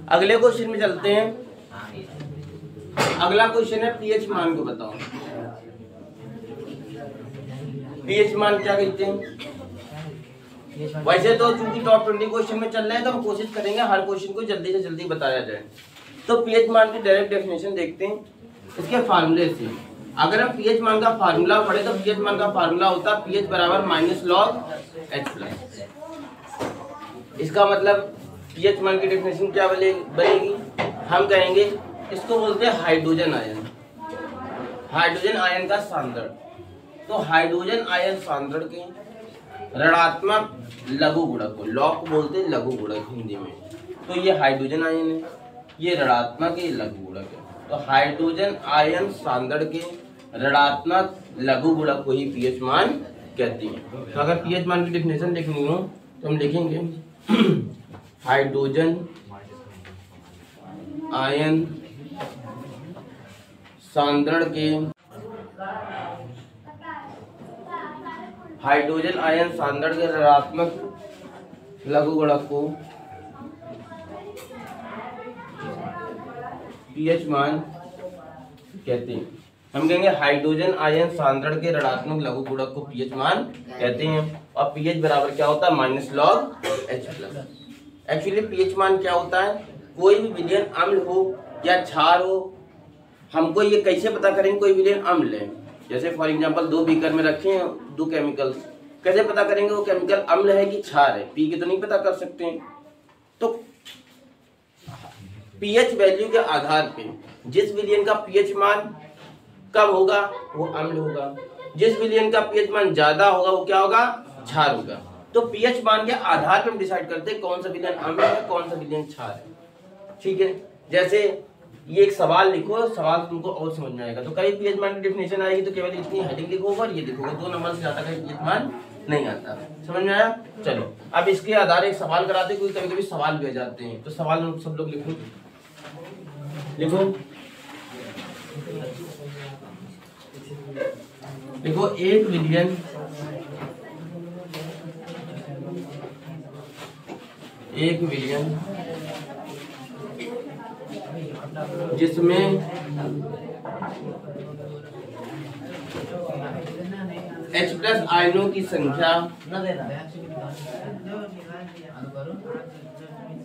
अगले क्वेश्चन में चलते हैं। अगला क्वेश्चन है पीएच मान को बताओ। पीएच मान क्या कहते हैं? वैसे तो चूंकि टॉप 20 क्वेश्चन में चल रहा है तो हम कोशिश करेंगे हर क्वेश्चन को जल्दी से जल्दी बताया जाए। तो पीएच मान की डायरेक्ट डेफिनेशन देखते हैं इसके फार्मूले से। अगर हम पीएच मान का फार्मूला पढ़े तो पीएच मान का फार्मूला होता है पीएच बराबर माइनस लॉग एच प्लस। इसका मतलब पीएच मान की डेफिनेशन क्या बनेगी? हम कहेंगे इसको बोलते हैं हाइड्रोजन आयन। हाइड्रोजन आयन का सांद्रण। तो हाइड्रोजन आयन सांद्रण के ऋणात्मक लघु गुणक को लॉग बोलते हैं, लघु गुणक हिंदी में। तो ये हाइड्रोजन आयन है, ये ऋणात्मक है, लघु गुणक है। तो हाइड्रोजन आयन सांद्रण के ऋणात्मक लघु गुणक को ही पीएच मान कहती हैं। तो अगर पीएच मान की डेफिनेशन लिखनी हो तो हम लिखेंगे हाइड्रोजन आयन सांद्रण के हाइड्रोजन आयन सांद्रण के ऋणात्मक लघु गुणक को पीएच मान कहते हैं। हम कहेंगे हाइड्रोजन आयन सांद्रण के ऋणात्मक लघु गुणक को पीएच मान कहते हैं। और पीएच बराबर क्या होता है? Minus log H plus. Actually pH मान क्या होता है? कोई भी विलयन अम्ल हो या क्षार हो, हमको ये कैसे पता करेंगे कोई विलयन अम्ल है? जैसे फॉर एग्जांपल 2 बीकर में रखे हैं 2 केमिकल्स, कैसे पता करेंगे वो केमिकल अम्ल है कि क्षार है? पी के तो नहीं पता कर सकते हैं। तो पीएच वैल्यू के आधार पे जिस विलयन का पीएच मान कम होगा वो अम्ल होगा, जिस विलयन का पीएच मान ज्यादा होगा वो क्या होगा? क्षार होगा। तो पीएच मान के आधार पे हम डिसाइड करते हैं कौन सा विलयन अम्ल है, कौन सा विलयन क्षार है। ठीक है, जैसे ये एक सवाल लिखो, सवाल तुमको और समझ में आएगा। तो कई पीएच मान की डेफिनेशन आएगी तो केवल इतनी हेडिंग लिखोगे और ये लिखोगे, 2 नंबर से ज्यादा कहीं पीएच मान नहीं आता। समझ में आया? चलो अब इसके आधार एक सवाल कराते हैं, कभी कभी सवाल भी आ जाते हैं। तो सवाल सब लोग लिखो देखो एक विलयन जिसमें H प्लस आयनों की संख्या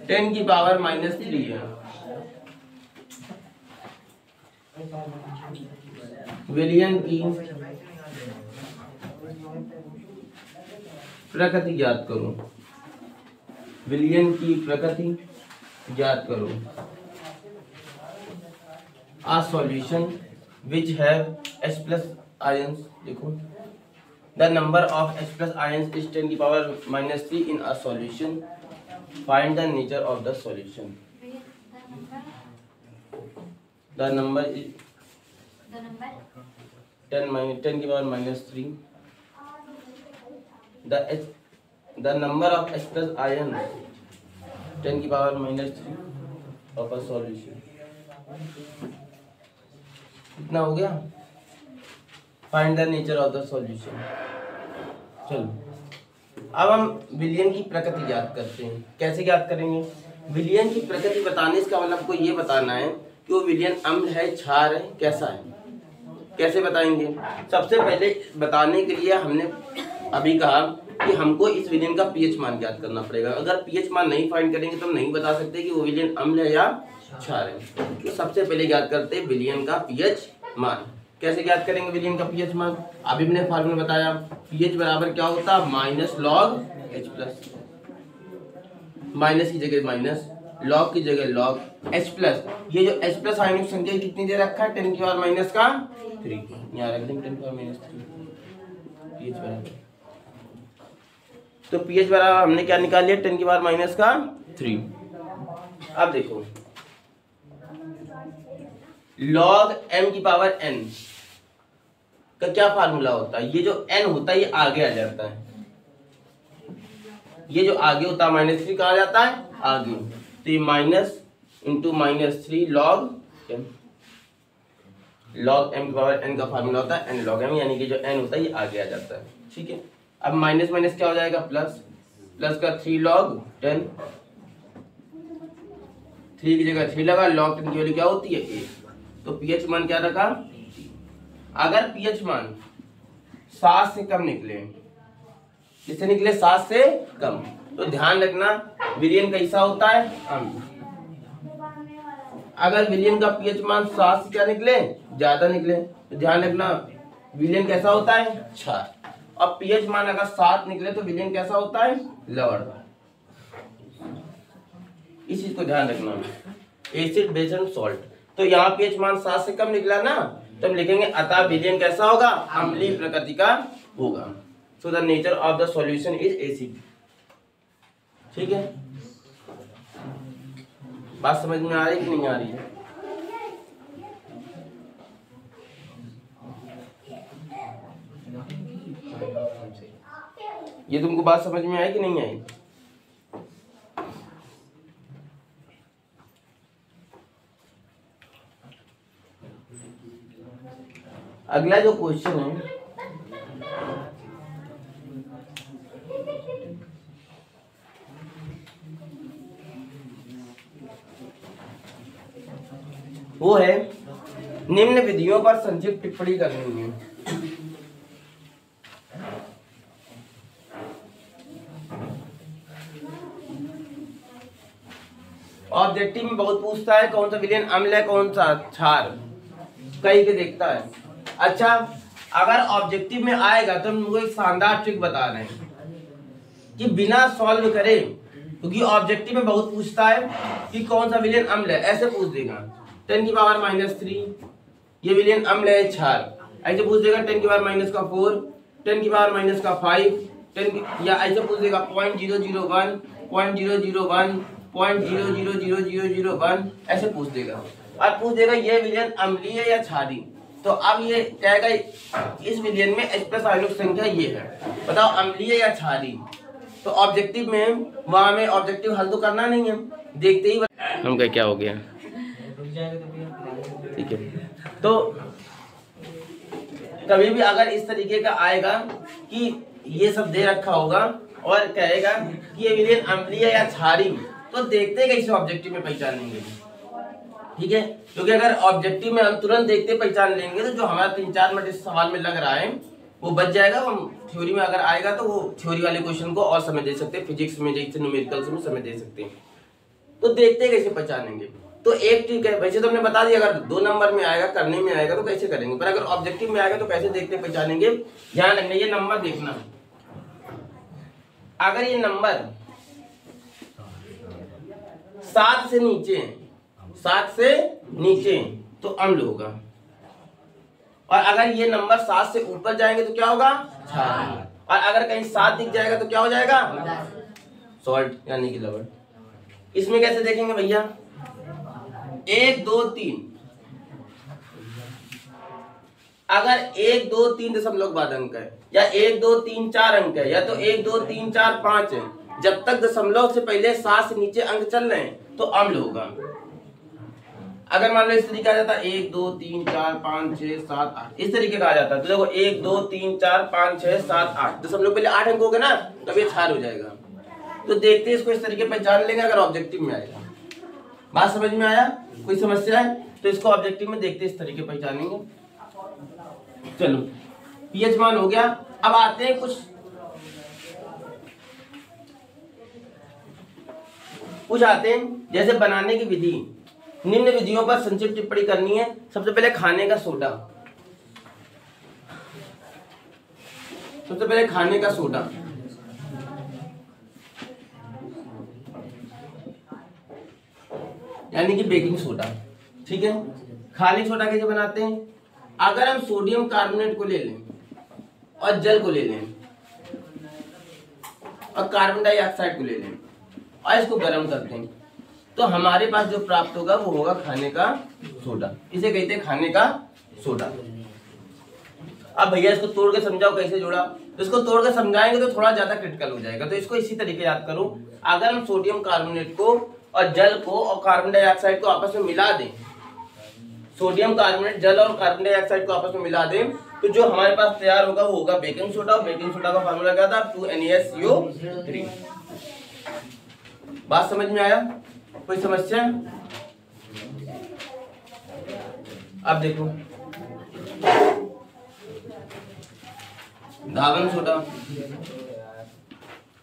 10 की पावर -3 है। विलयन की प्रकृति ज्ञात करो। विलयन की प्रकृति ज्ञात करो। A solution which have H plus ions, देखो the number of H plus ions is 10 की power -3 in a solution. Find the nature of the solution. The number is 10 की power -3. The number of H plus ions 10 की power -3 of a solution. कितना हो गया? Find the nature of the solution. चलो अब हम विलयन की प्रकृति ज्ञात करते हैं। कैसे ज्ञात करेंगे? विलयन की प्रकृति बताने इसका मतलब आपको ये बताना है कि वो विलयन अम्ल है, क्षार है, कैसा है। कैसे बताएंगे? सबसे पहले बताने के लिए हमने अभी कहा कि हमको इस विलयन का पीएच मान ज्ञात करना पड़ेगा। अगर पीएच मान नहीं फाइंड करेंगे तो हम नहीं बता सकते कि वो विलयन अम्ल है या क्षार है। तो सबसे पहले ज्ञात करते हैं विलयन का पीएच मान। कैसे ज्ञात करेंगे विलयन का पीएच मान? अभी मैंने फार्मूला बताया, पीएच बराबर क्या होता है? Minus log H plus. Minus की जगह माइनस, लॉग की जगह लॉग एच प्लस। ये जो एच प्लस आयनिक संख्या कितनी दे रखा है? 10 की पावर -3। यहाँ रख देंगे 10 की पावर -3 पीएच बराबर। तो पीएच बराबर हमने क्या निकाल लिया? 10 की पावर -3। अब देखो log m की पावर n का क्या फार्मूला होता है? ये जो n होता है ये आगे आ जाता है, ये जो आगे होता है -3 कहा जाता है आगे। तो ये माइनस इंटू -3 log m की पावर n का फार्मूला होता है n log m, यानी कि जो n होता है ये आगे आ जाता है। ठीक है, अब माइनस माइनस क्या हो जाएगा? प्लस। प्लस का 3 log 10 3 की जगह 3 लगा, log 10 की वैल्यू क्या होती है 1। तो pH मान क्या रखा, अगर pH मान 7 से कम निकले, किससे निकले 7 से कम, तो ध्यान रखना विलयन कैसा होता है अम्ल। अगर विलयन का pH मान 7 से क्या निकले ज्यादा निकले, तो ध्यान रखना विलयन कैसा होता है क्षार। और pH मान अगर 7 निकले तो विलयन कैसा होता है लवण। इस चीज को ध्यान रखना, एसिड बेस एंड सॉल्ट। तो यहाँ pH मान 7 से कम निकला ना, तो हम लिखेंगे अतः विलयन कैसा होगा अम्लीय प्रकृति का होगा। So the nature of the solution is acid. ठीक है, बात समझ में आ रही कि नहीं आ रही है? ये तुमको बात समझ में आई कि नहीं आई? अगला जो क्वेश्चन है वो है निम्न विधियों पर संक्षिप्त टिप्पणी करनी है। ऑब्जेक्टिव में बहुत पूछता है कौन सा विलयन अम्ल है कौन सा क्षार, कई के देखता है। अच्छा, अगर ऑब्जेक्टिव में आएगा तो हम एक शानदार ट्रिक बता रहे हैं कि बिना सॉल्व करे, क्योंकि ऑब्जेक्टिव में बहुत पूछता है कि कौन सा विलयन अम्ल है, ऐसे पूछ देगा 10 की पावर -3 ये विलयन अम्ल है क्षार, ऐसे पूछ देगा 10 की पावर -4 10 की पावर -5 10 या ऐसे पूछ देगा 0.001 0.001 0.00001 ऐसे पूछ देगा। और पूछ देगा ये विलयन अम्लीय है या क्षारीय। तो अब ये कहेगा इस विलयन में H+ आयनिक संख्या ये है, बताओ अम्लीय या क्षारीय। तो ऑब्जेक्टिव में वहां में ऑब्जेक्टिव हल तो करना नहीं है, देखते ही हम क्या हो गया। ठीक है, तो कभी भी अगर इस तरीके का आएगा कि ये सब दे रखा होगा और कहेगा कि ये विलयन अम्लीय या क्षारीय, तो देखते कैसे ऑब्जेक्टिव में पहचानेंगे। ठीक है, क्योंकि अगर ऑब्जेक्टिव में हम तुरंत देखते पहचान लेंगे तो जो हमारा 3-4 मिनट इस सवाल में लग रहा है वो बच जाएगा। हम थ्योरी में अगर आएगा तो वो थ्योरी वाले क्वेश्चन को और समय दे सकते हैं, फिजिक्स में जैसे न्यूमेरिकल्स में समय दे सकते हैं। तो देखते कैसे पहचानेंगे, तो एक ट्रिक है। वैसे तो हमने बता दिया अगर 2 नंबर में आएगा करने में आएगा तो कैसे करेंगे, पर अगर ऑब्जेक्टिव में आएगा तो कैसे देखते पहचानेंगे। ध्यान रखना ये नंबर देखना, अगर ये नंबर 7 से नीचे तो अम्ल होगा, और अगर ये नंबर 7 से ऊपर जाएंगे तो क्या होगा क्षार, और अगर कहीं 7 दिख जाएगा तो क्या हो जाएगा सॉल्ट यानी कि लवण। इसमें कैसे देखेंगे भैया, 1 2 3, अगर 1 2 3 दशमलव बाद अंक है या 1 2 3 4 अंक है या तो 1 2 3 4 5 है, जब तक दशमलव से पहले 7 से नीचे अंक चल रहे हैं तो अम्ल होगा। अगर मान लो इस तरीके आ जाता 1 2 3 4 5 6 7 8 इस तरीके का आ जाता तो देखो 1 2 3 4 5 6 7 8 दशमलव पहले 8 अंक हो गए ना, तब ये क्षार हो जाएगा। तो देखते इसको इस तरीके पहचान लेंगे अगर ऑब्जेक्टिव में आएगा। बात समझ में आया? कोई समस्या है तो इसको ऑब्जेक्टिव में देखते इस तरीके पहचानेंगे। चलो पीएच मान हो गया। अब आते हैं कुछ आते हैं जैसे बनाने की विधि। निम्न विधियों पर संक्षिप्त टिप्पणी करनी है। सबसे पहले खाने का सोडा, यानी कि बेकिंग सोडा। ठीक है, खाली सोडा कैसे बनाते हैं? अगर हम सोडियम कार्बोनेट को ले लें और जल को ले लें और कार्बन डाइऑक्साइड को ले लें और इसको गर्म करते हैं तो हमारे पास जो प्राप्त होगा वो होगा खाने का सोडा। इसे कहते हैं खाने का सोडा। अब भैया इसको तोड़ के समझाओ कैसे जोड़ा। तो इसको तोड़ के समझाएंगे तो थोड़ा ज्यादा क्रिटिकल हो जाएगा, तो इसको इसी तरीके याद करो। अगर हम सोडियम कार्बोनेट को और जल को और कार्बन डाइऑक्साइड को आपस में मिला दें, सोडियम कार्बोनेट जल और कार्बन डाइऑक्साइड को आपस में मिला दें तो जो हमारे पास तैयार होगा वो होगा बेकिंग सोडा। बेकिंग सोडा का फार्मूला क्या था? 2NaSO3। बात समझ में आया? कोई समस्या? अब देखो धावन सोडा,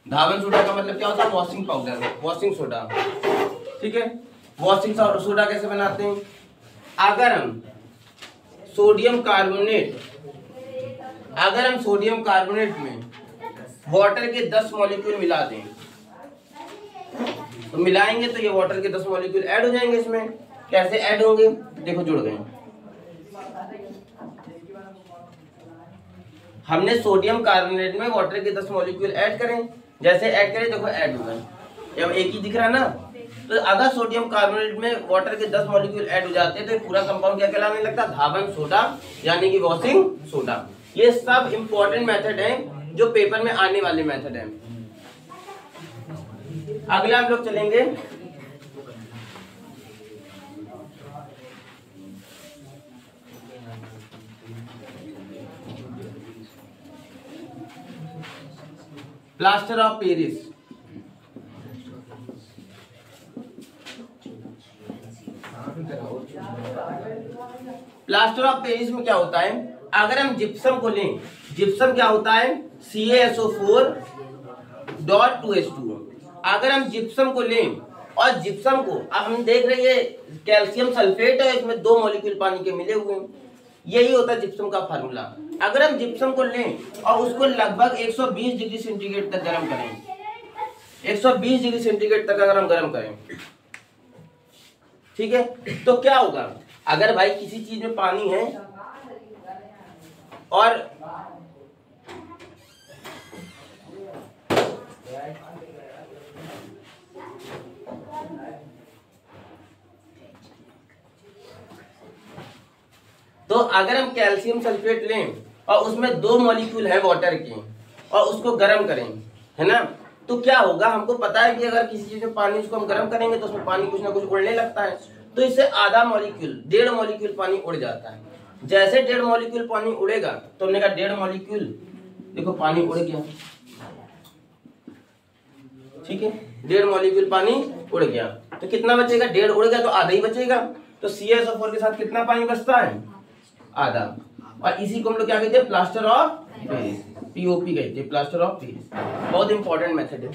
धावन सोडा का मतलब क्या होता है? Washing powder, washing soda. ठीक है, वॉशिंग सोडा कैसे बनाते हैं? अगर हम सोडियम कार्बोनेट, अगर हम सोडियम कार्बोनेट में वाटर के 10 मॉलिक्यूल मिला दें, तो मिलाएंगे तो ये वाटर के 10 मॉलिक्यूल ऐड हो जाएंगे इसमें। कैसे ऐड होंगे? देखो जुड़ गए। हमने सोडियम कार्बोनेट में वाटर के 10 मॉलिक्यूल ऐड करें, जैसे ऐड करें देखो ऐड हो गए। अब एक ही दिख रहा है ना, तो अगर सोडियम कार्बोनेट में वाटर के 10 मॉलिक्यूल ऐड हो जाते हैं तो पूरा कंपाउंड क्या कहलाने लगता है? धावन सोडा, यानी कि वॉशिंग सोडा। ये सब इंपॉर्टेंट मेथड है जो पेपर में आने वाले मेथड है। अगला हम लोग चलेंगे plaster of Paris. Plaster of Paris में क्या होता है? अगर हम जिप्सम को लें, जिप्सम क्या होता है? CaSO4.2H2। अगर हम जिप्सम को लें और जिप्सम को, अब हम देख रहे हैं कैल्शियम सल्फेट है, इसमें 2 मॉलिक्यूल पानी के मिले हुए हैं, यही होता है जिप्सम का फार्मूला। अगर हम जिप्सम को लें और उसको लगभग 120 डिग्री सेंटीग्रेड तक गर्म करें, 120 डिग्री सेंटीग्रेड तक अगर हम गर्म करें, ठीक है, तो क्या होगा? अगर भाई किसी चीज में पानी है और तो अगर हम कैल्शियम सल्फेट लें और उसमें 2 मॉलिक्यूल है वाटर के और उसको गर्म करें, है ना, तो क्या होगा? हमको पता है कि अगर किसी चीज में पानी, उसको हम गर्म करेंगे तो उसमें पानी कुछ ना कुछ उड़ने लगता है, तो इससे आधा मॉलिक्यूल, 1.5 मॉलिक्यूल पानी उड़ जाता है। जैसे 1.5 मॉलिक्यूल पानी उड़ेगा तो हमने कहा 1.5 मॉलिक्यूल, देखो पानी उड़ गया, ठीक है, 1.5 मॉलिक्यूल पानी उड़ गया, तो कितना बचेगा? 1.5 उड़ गया तो आधा ही बचेगा। तो CaSO4 के साथ कितना पानी बचता है? आधा। और इसी को हम लोग क्या कहते हैं? प्लास्टर ऑफ पेरिस, POP कहते हैं, प्लास्टर ऑफ पेरिस। बहुत इंपॉर्टेंट मेथड है।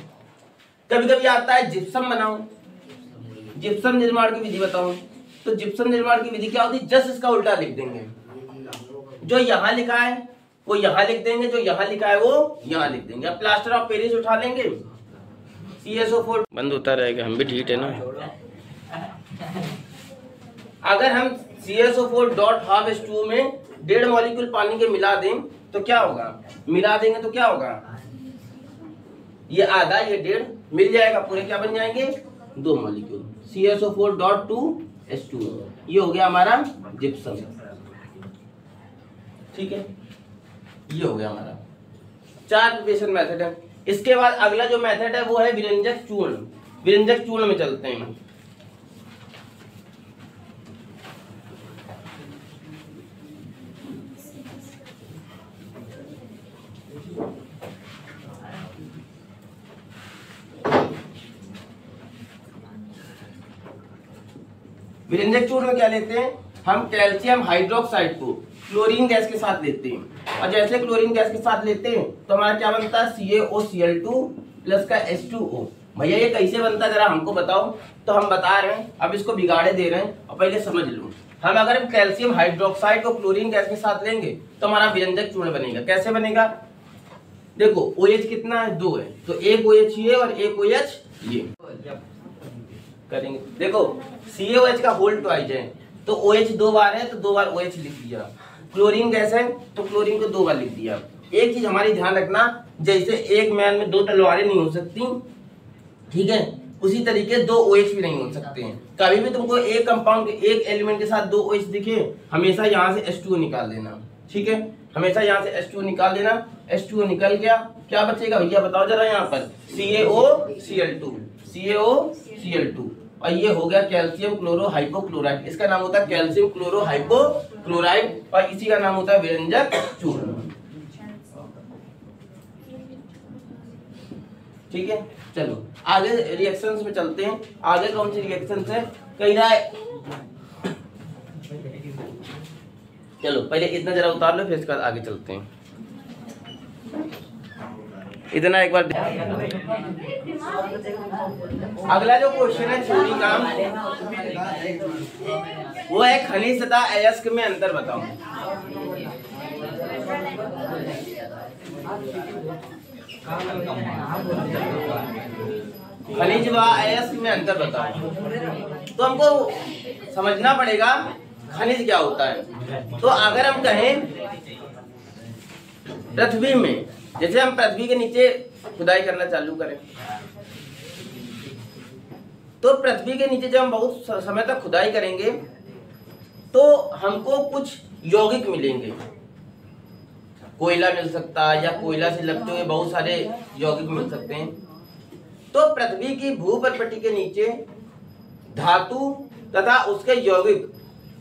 कभी कभी आता है जिप्सम बनाओ, जिप्सम निर्माण की विधि बताओ, तो जिप्सम निर्माण की विधि क्या होती है? जस्ट इसका उल्टा लिख देंगे, जो यहाँ लिखा है वो यहाँ लिख देंगे, जो यहाँ लिखा है वो यहाँ लिख देंगे। अब प्लास्टर ऑफ पेरिस उठा लेंगे, CaSO4 बंद होता रहेगा, हम भी ठीक है ना। अगर हम CaSO4.2H2 में 1.5 मॉलिक्यूल पानी के मिला दें तो क्या होगा? मिला देंगे तो क्या होगा? ये आधा, ये 1.5 मिल जाएगा, पूरे क्या बन जाएंगे? 2 मॉलिक्यूल, CaSO4.2H2। ये हो गया हमारा जिप्सम, ठीक है, ये हो गया हमारा। 4 प्रिपरेशन मेथड है। इसके बाद अगला जो मेथड है वो है विरंजक चूर्ण। विरंजक चूर्ण में चलते हैं। विरंजक चूर्ण में क्या लेते हैं? हम कैल्शियम हाइड्रोक्साइड को क्लोरीन गैस के साथ लेते हैं, और जैसे क्लोरीन गैस के साथ लेते हैं तो हमारा क्या बनता है? CaOCl2 प्लस का H2O। भैया ये कैसे बनता है जरा हमको बताओ। तो हम बता रहे हैं, अब इसको बिगाड़े दे रहे हैं, और पहले समझ लो। हम अगर कैल्शियम हाइड्रोक्साइड को क्लोरीन गैस के साथ लेंगे तो हमारा विरंजक चूर्ण बनेगा। कैसे बनेगा? देखो OH कितना है? 2 है, तो एक OH ये और एक OH ये करेंगे। देखो CaOH का होल ट्वाइस है, तो OH 2 बार है तो 2 बार OH लिख दिया। क्लोरीन गैस है तो क्लोरीन को 2 बार लिख दिया। एक चीज हमारी ध्यान रखना, जैसे एक मैन में 2 तलवारें नहीं हो सकती, ठीक है, उसी तरीके 2 OH भी नहीं हो सकते हैं। कभी भी तुमको एक कंपाउंड, एक एलिमेंट के साथ 2 OH दिखे, हमेशा यहाँ से H2O निकाल देना, ठीक है, हमेशा यहाँ से H2O निकाल देना। H2O निकल गया, क्या बचेगा भैया बताओ जरा यहाँ पर? CaOCl2, CaOCl2, और ये हो गया कैल्शियम क्लोरो हाइपोक्लोराइड। इसका नाम होता है कैल्शियम क्लोरो हाइपोक्लोराइड, और इसी का नाम होता है विरंजक चूर्ण, ठीक है। चलो आगे रिएक्शंस में चलते हैं। आगे कौन सी रिएक्शंस है? कह रहा है चलो पहले इतना जरा उतार लो, फिर इसके बाद आगे चलते हैं। इतना एक बार। अगला जो क्वेश्चन है थ्योरी का, वो है खनिज तथा अयस्क में अंतर बताओ। खनिज व अयस्क में अंतर बताओ। तो हमको समझना पड़ेगा खनिज क्या होता है। तो अगर हम कहें पृथ्वी में, जैसे हम पृथ्वी के नीचे खुदाई करना चालू करें, तो पृथ्वी के नीचे जब हम बहुत समय तक खुदाई करेंगे तो हमको कुछ यौगिक मिलेंगे। कोयला मिल सकता है, या कोयला से लगते हुए बहुत सारे यौगिक मिल सकते हैं। तो पृथ्वी की भूपटपटी के नीचे धातु तथा उसके यौगिक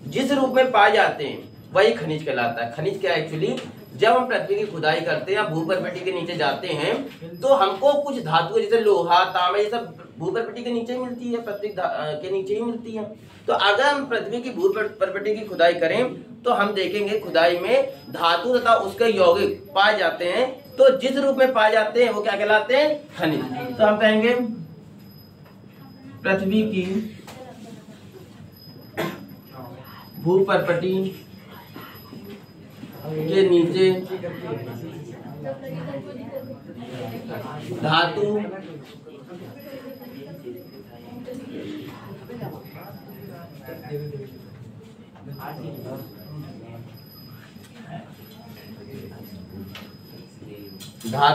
जिस रूप में पाए जाते हैं वही खनिज कहलाता है। खनिज क्या है एक्चुअली, जब हम पृथ्वी की खुदाई करते हैं या भूपटपटी के नीचे जाते हैं तो हमको कुछ धातुएं जैसे लोहा, तांबा, ये सब भूपटपटी के नीचे ही मिलती है, पृथ्वी के नीचे ही मिलती है। तो अगर हम पृथ्वी की भूपटपटी की खुदाई करें तो हम देखेंगे खुदाई में धातु तथा उसके यौगिक पाए जाते हैं। तो जिस रूप में पाए जाते हैं वो क्या कहलाते हैं, खनिज। तो हम कहेंगे पृथ्वी की भूपटपटी के नीचे धातु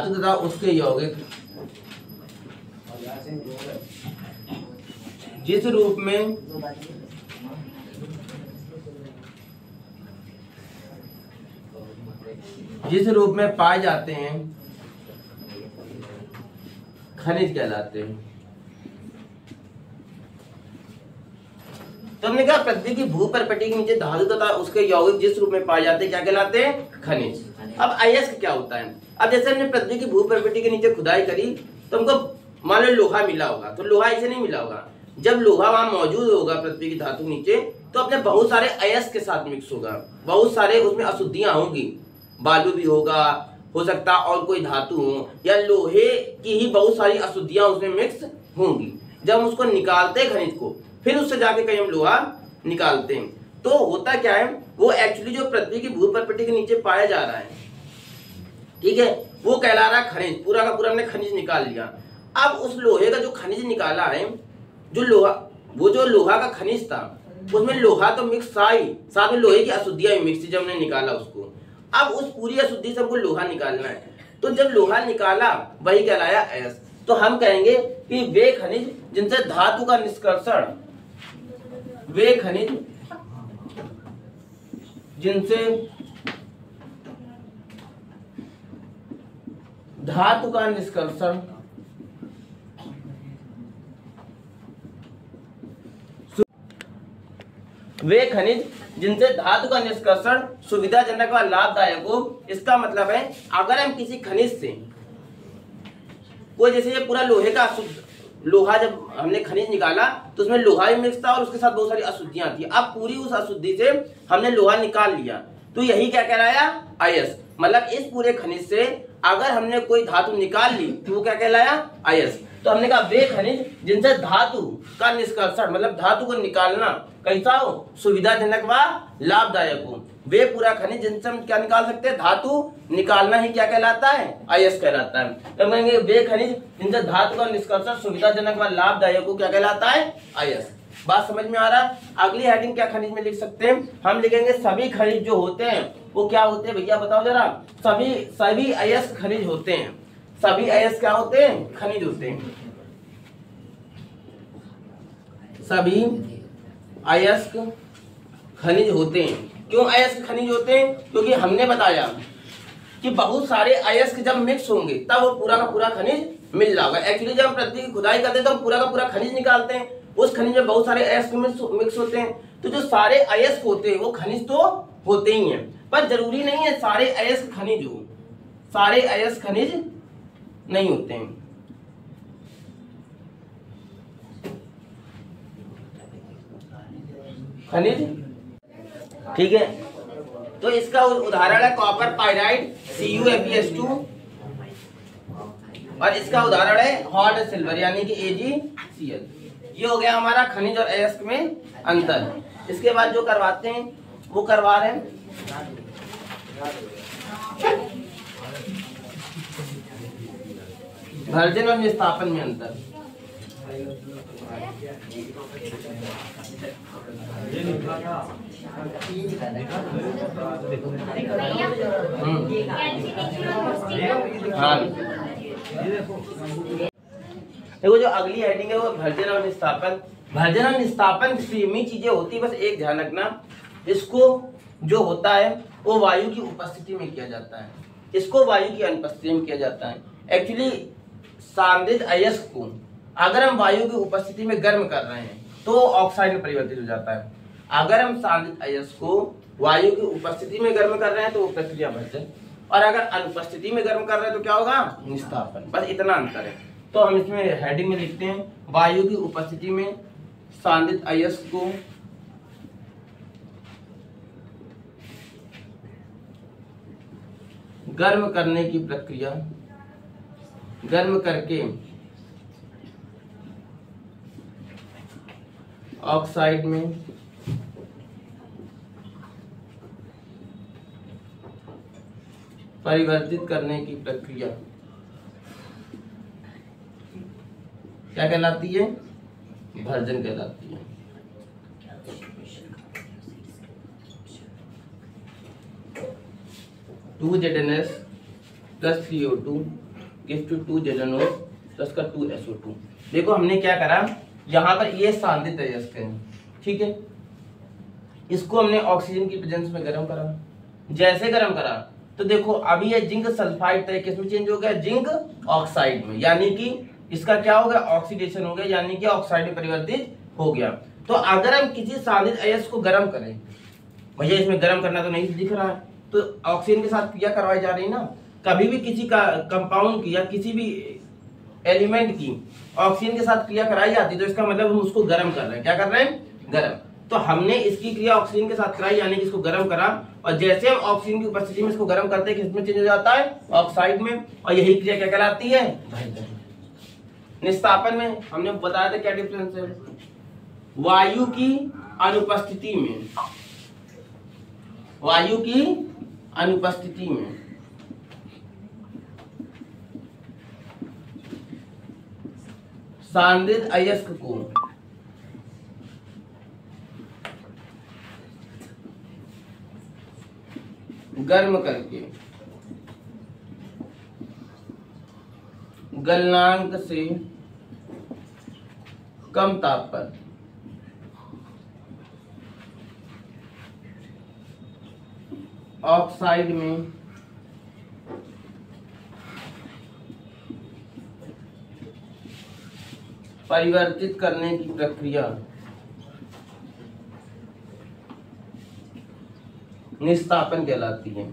तथा उसके यौगिक जिस रूप में पाए जाते हैं खनिज कहलाते हैं। तो हमने कहा पृथ्वी की भूपटपटी के नीचे धातु तथा उसके यौगिक जिस रूप में पाए जाते हैं क्या कहलाते हैं, खनिज। अब अयस्क क्या होता है। अब जैसे हमने पृथ्वी की भूपटपटी के नीचे खुदाई करी तो हमको मान लो लोहा मिला होगा। तो लोहा ऐसे नहीं मिला होगा, जब लोहा वहां मौजूद होगा पृथ्वी की धातु नीचे तो अपने बहुत सारे अयस्क के साथ मिक्स होगा, बहुत सारे उसमें अशुद्धियां होंगी, बालू भी होगा, हो सकता और कोई धातु हो, या लोहे की ही बहुत सारी अशुद्धियां उसमें मिक्स होंगी। जब हम उसको निकालते हैं खनिज को, फिर उससे जाके कहीं हम लोहा निकालते हैं, तो होता क्या है, वो एक्चुअली जो पृथ्वी की भूपटपटी के नीचे पाया जा रहा है, ठीक है, वो कहला रहा है खनिज। पूरा का पूरा हमने खनिज निकाल लिया। अब उस लोहे का जो खनिज निकाला है, जो लोहा, वो जो लोहा का खनिज था उसमें लोहा तो मिक्स था ही, साथ में लोहे की अशुद्धियां भी मिक्स थी जब हमने निकाला उसको। अब उस पूरी अशुद्धि से हमको लोहा निकालना है, तो जब लोहा निकाला वही कहलाया अयस्क। तो हम कहेंगे कि वे खनिज जिनसे धातु का निष्कर्षण, वे खनिज जिनसे धातु का निष्कर्षण वे खनिज जिनसे धातु का निष्कर्षण सुविधाजनक व लाभदायक हो। इसका मतलब है अगर हम किसी खनिज से कोई, जैसे ये पूरा लोहे का लोहा, जब हमने खनिज निकाला तो उसमें लोहा ही मिक्स था और उसके साथ बहुत सारी अशुद्धियां थी। अब पूरी उस अशुद्धि से हमने लोहा निकाल लिया, तो यही क्या कहलाया, अयस्क। मतलब इस पूरे खनिज से अगर हमने कोई धातु निकाल ली तो वो क्या कहलाया, अयस्क। तो हमने कहा वे खनिज जिनसे धातु का निष्कर्षण, मतलब धातु को निकालना कैसा हो, सुविधाजनक व लाभदायक हो, वे पूरा खनिज जिनसे हम क्या निकाल सकते हैं, धातु निकालना ही क्या कहलाता है, अयस्क कहलाता है। तो कहेंगे वे खनिज जिनसे धातु का निष्कर्षण सुविधाजनक व लाभदायक हो क्या कहलाता है, अयस्क। बात समझ में आ रहा है। अगली हेडिंग क्या खनिज में लिख सकते हैं, हम लिखेंगे सभी खनिज जो होते हैं वो क्या होते हैं, भैया बताओ जरा। सभी अयस्क खनिज होते हैं। सभी अयस्क क्या होते हैं, खनिज होते हैं। सभी अयस्क खनिज होते हैं। क्यों अयस्क खनिज होते हैं, क्योंकि हमने बताया कि बहुत सारे अयस्क जब मिक्स होंगे तब वो पूरा का पूरा खनिज मिल रहा होगा। एक्चुअली जब हम पृथ्वी की खुदाई करते हैं तो हम पूरा का पूरा खनिज निकालते हैं, उस खनिज में बहुत सारे अयस्क मिक्स होते हैं। तो जो सारे अयस्क होते हैं वो खनिज तो होते ही हैं, पर जरूरी नहीं है सारे अयस्क खनिज हो, सारे अयस्क खनिज नहीं होते हैं। खनिज, ठीक है। तो इसका उदाहरण है कॉपर पाइराइड CuFeS2 और इसका उदाहरण है हॉट सिल्वर यानी कि AgCl। ये हो गया हमारा खनिज और अयस्क में अंतर। इसके बाद जो करवाते हैं वो करवा रहे हैं भर्जन और निस्तापन में अंतर। हाँ देखो जो अगली हेडिंग है वो भर्जन और निस्तापन। भर्जन और निस्तापन सेम ही चीजें होती है, बस एक ध्यान रखना, इसको जो होता है वो वायु की उपस्थिति में किया जाता है, इसको वायु की अनुपस्थिति में किया जाता है। एक्चुअली सांद्रित अयस्क को अगर हम वायु की उपस्थिति में गर्म कर रहे हैं तो ऑक्साइड में परिवर्तित हो जाता है। अगर हम सांद्रित अयस्क को वायु की उपस्थिति में गर्म कर रहे हैं तो वो प्रक्रिया भर्जन, और अगर अनुपस्थिति में गर्म कर रहे हैं तो क्या होगा, निस्तापन। बस इतना अंतर है। तो हम इसमें हेडिंग में लिखते हैं वायु की उपस्थिति में सांद्रित अयस्क को गर्म करने की प्रक्रिया, गर्म करके ऑक्साइड में परिवर्तित करने की प्रक्रिया क्या कहलाती है, भर्जन कहलाती है। Two ZnS plus CO2 gives to 2 ZnO plus का 2SO2। देखो हमने क्या करा, यहाँ पर ये सांद्रित अयस्क है, ठीक है, इसको हमने ऑक्सीजन की प्रेजेंस में गर्म करा। जैसे गर्म करा तो देखो अभी ये जिंक सल्फाइड था, किसमें चेंज हो गया, जिंक ऑक्साइड में, यानी कि इसका क्या हो गया, ऑक्सीडेशन हो गया, यानी कि ऑक्साइड में परिवर्तित हो गया। तो अगर हम किसी सांद्रित अयस्क को गर्म करें, भैया इसमें गर्म करना तो नहीं दिख रहा है, तो ऑक्सीजन के साथ क्रिया करवाई जा रही है ना। कभी भी किसी का कंपाउंड की या किसी भी एलिमेंट की ऑक्सीजन के साथ क्रिया कराई जाती है तो इसका मतलब हम उसको गर्म कर रहे हैं। क्या कर रहे हैं, गर्म। तो हमने इसकी क्रिया ऑक्सीजन के साथ कराई, यानी कि इसको गर्म करा, और जैसे हम ऑक्सीजन की उपस्थिति में इसको गर्म करते हैं किसमें चेंज हो जाता है, ऑक्साइड में, और यही क्रिया क्या कहलाती है, भर्जन। निस्तापन में हमने बताया था क्या डिफरेंस है, वायु की अनुपस्थिति में, वायु की अनुपस्थिति में सांद्रित अयस्क को गर्म करके गलनांक से कम ताप पर ऑक्साइड में परिवर्तित करने की प्रक्रिया निस्तापन कहलाती है।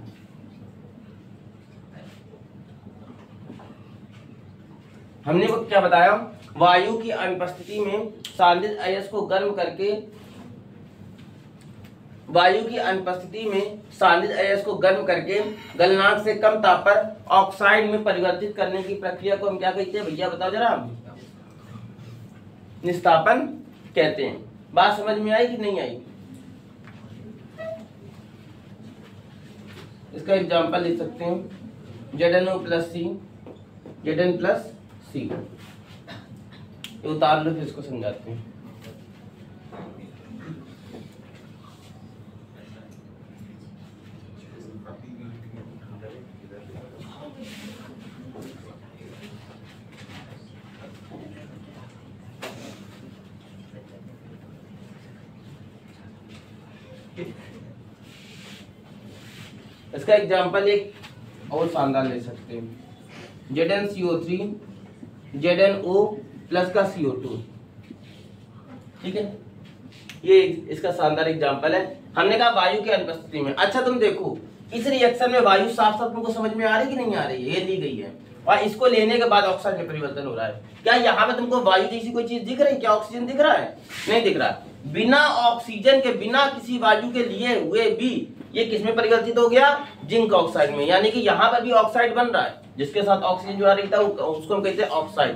हमने वो क्या बताया, वायु की अनुपस्थिति में सांद्रित अयस्क को गर्म करके, वायु की अनुपस्थिति में सांद्रित अयस्क को गर्म करके गलनांक से कम ताप पर ऑक्साइड में परिवर्तित करने की प्रक्रिया को हम क्या कहते हैं, भैया बताओ जरा, निस्तापन कहते हैं। बात समझ में आई कि नहीं आई? इसका एग्जांपल लिख सकते हैं ZnO plus C, Zn plus C। ये उतार लो, फिर इसको समझाते हैं। इसका एग्जांपल एक और शानदार ले सकते हैं, ZnCO3 ZnO प्लस का CO2, ठीक है, ये इसका शानदार एग्जांपल है। हमने कहा वायु की अनुपस्थिति में। अच्छा तुम देखो इस रिएक्शन में वायु साफ साफ तुमको समझ में आ रही कि नहीं आ रही है, ये ली गई है, और इसको लेने के बाद ऑक्साइड में परिवर्तन हो रहा है। क्या यहाँ पे तुमको वायु जैसी कोई चीज दिख रही है, क्या ऑक्सीजन दिख रहा है, नहीं दिख रहा। बिना ऑक्सीजन के, बिना किसी वायु के लिए हुए भी ये किसमें परिवर्तित हो गया, जिंक ऑक्साइड में। यानी कि यहाँ पर भी ऑक्साइड बन रहा है, जिसके साथ ऑक्सीजन जुड़ा रहता है उसको हम कहते हैं ऑक्साइड।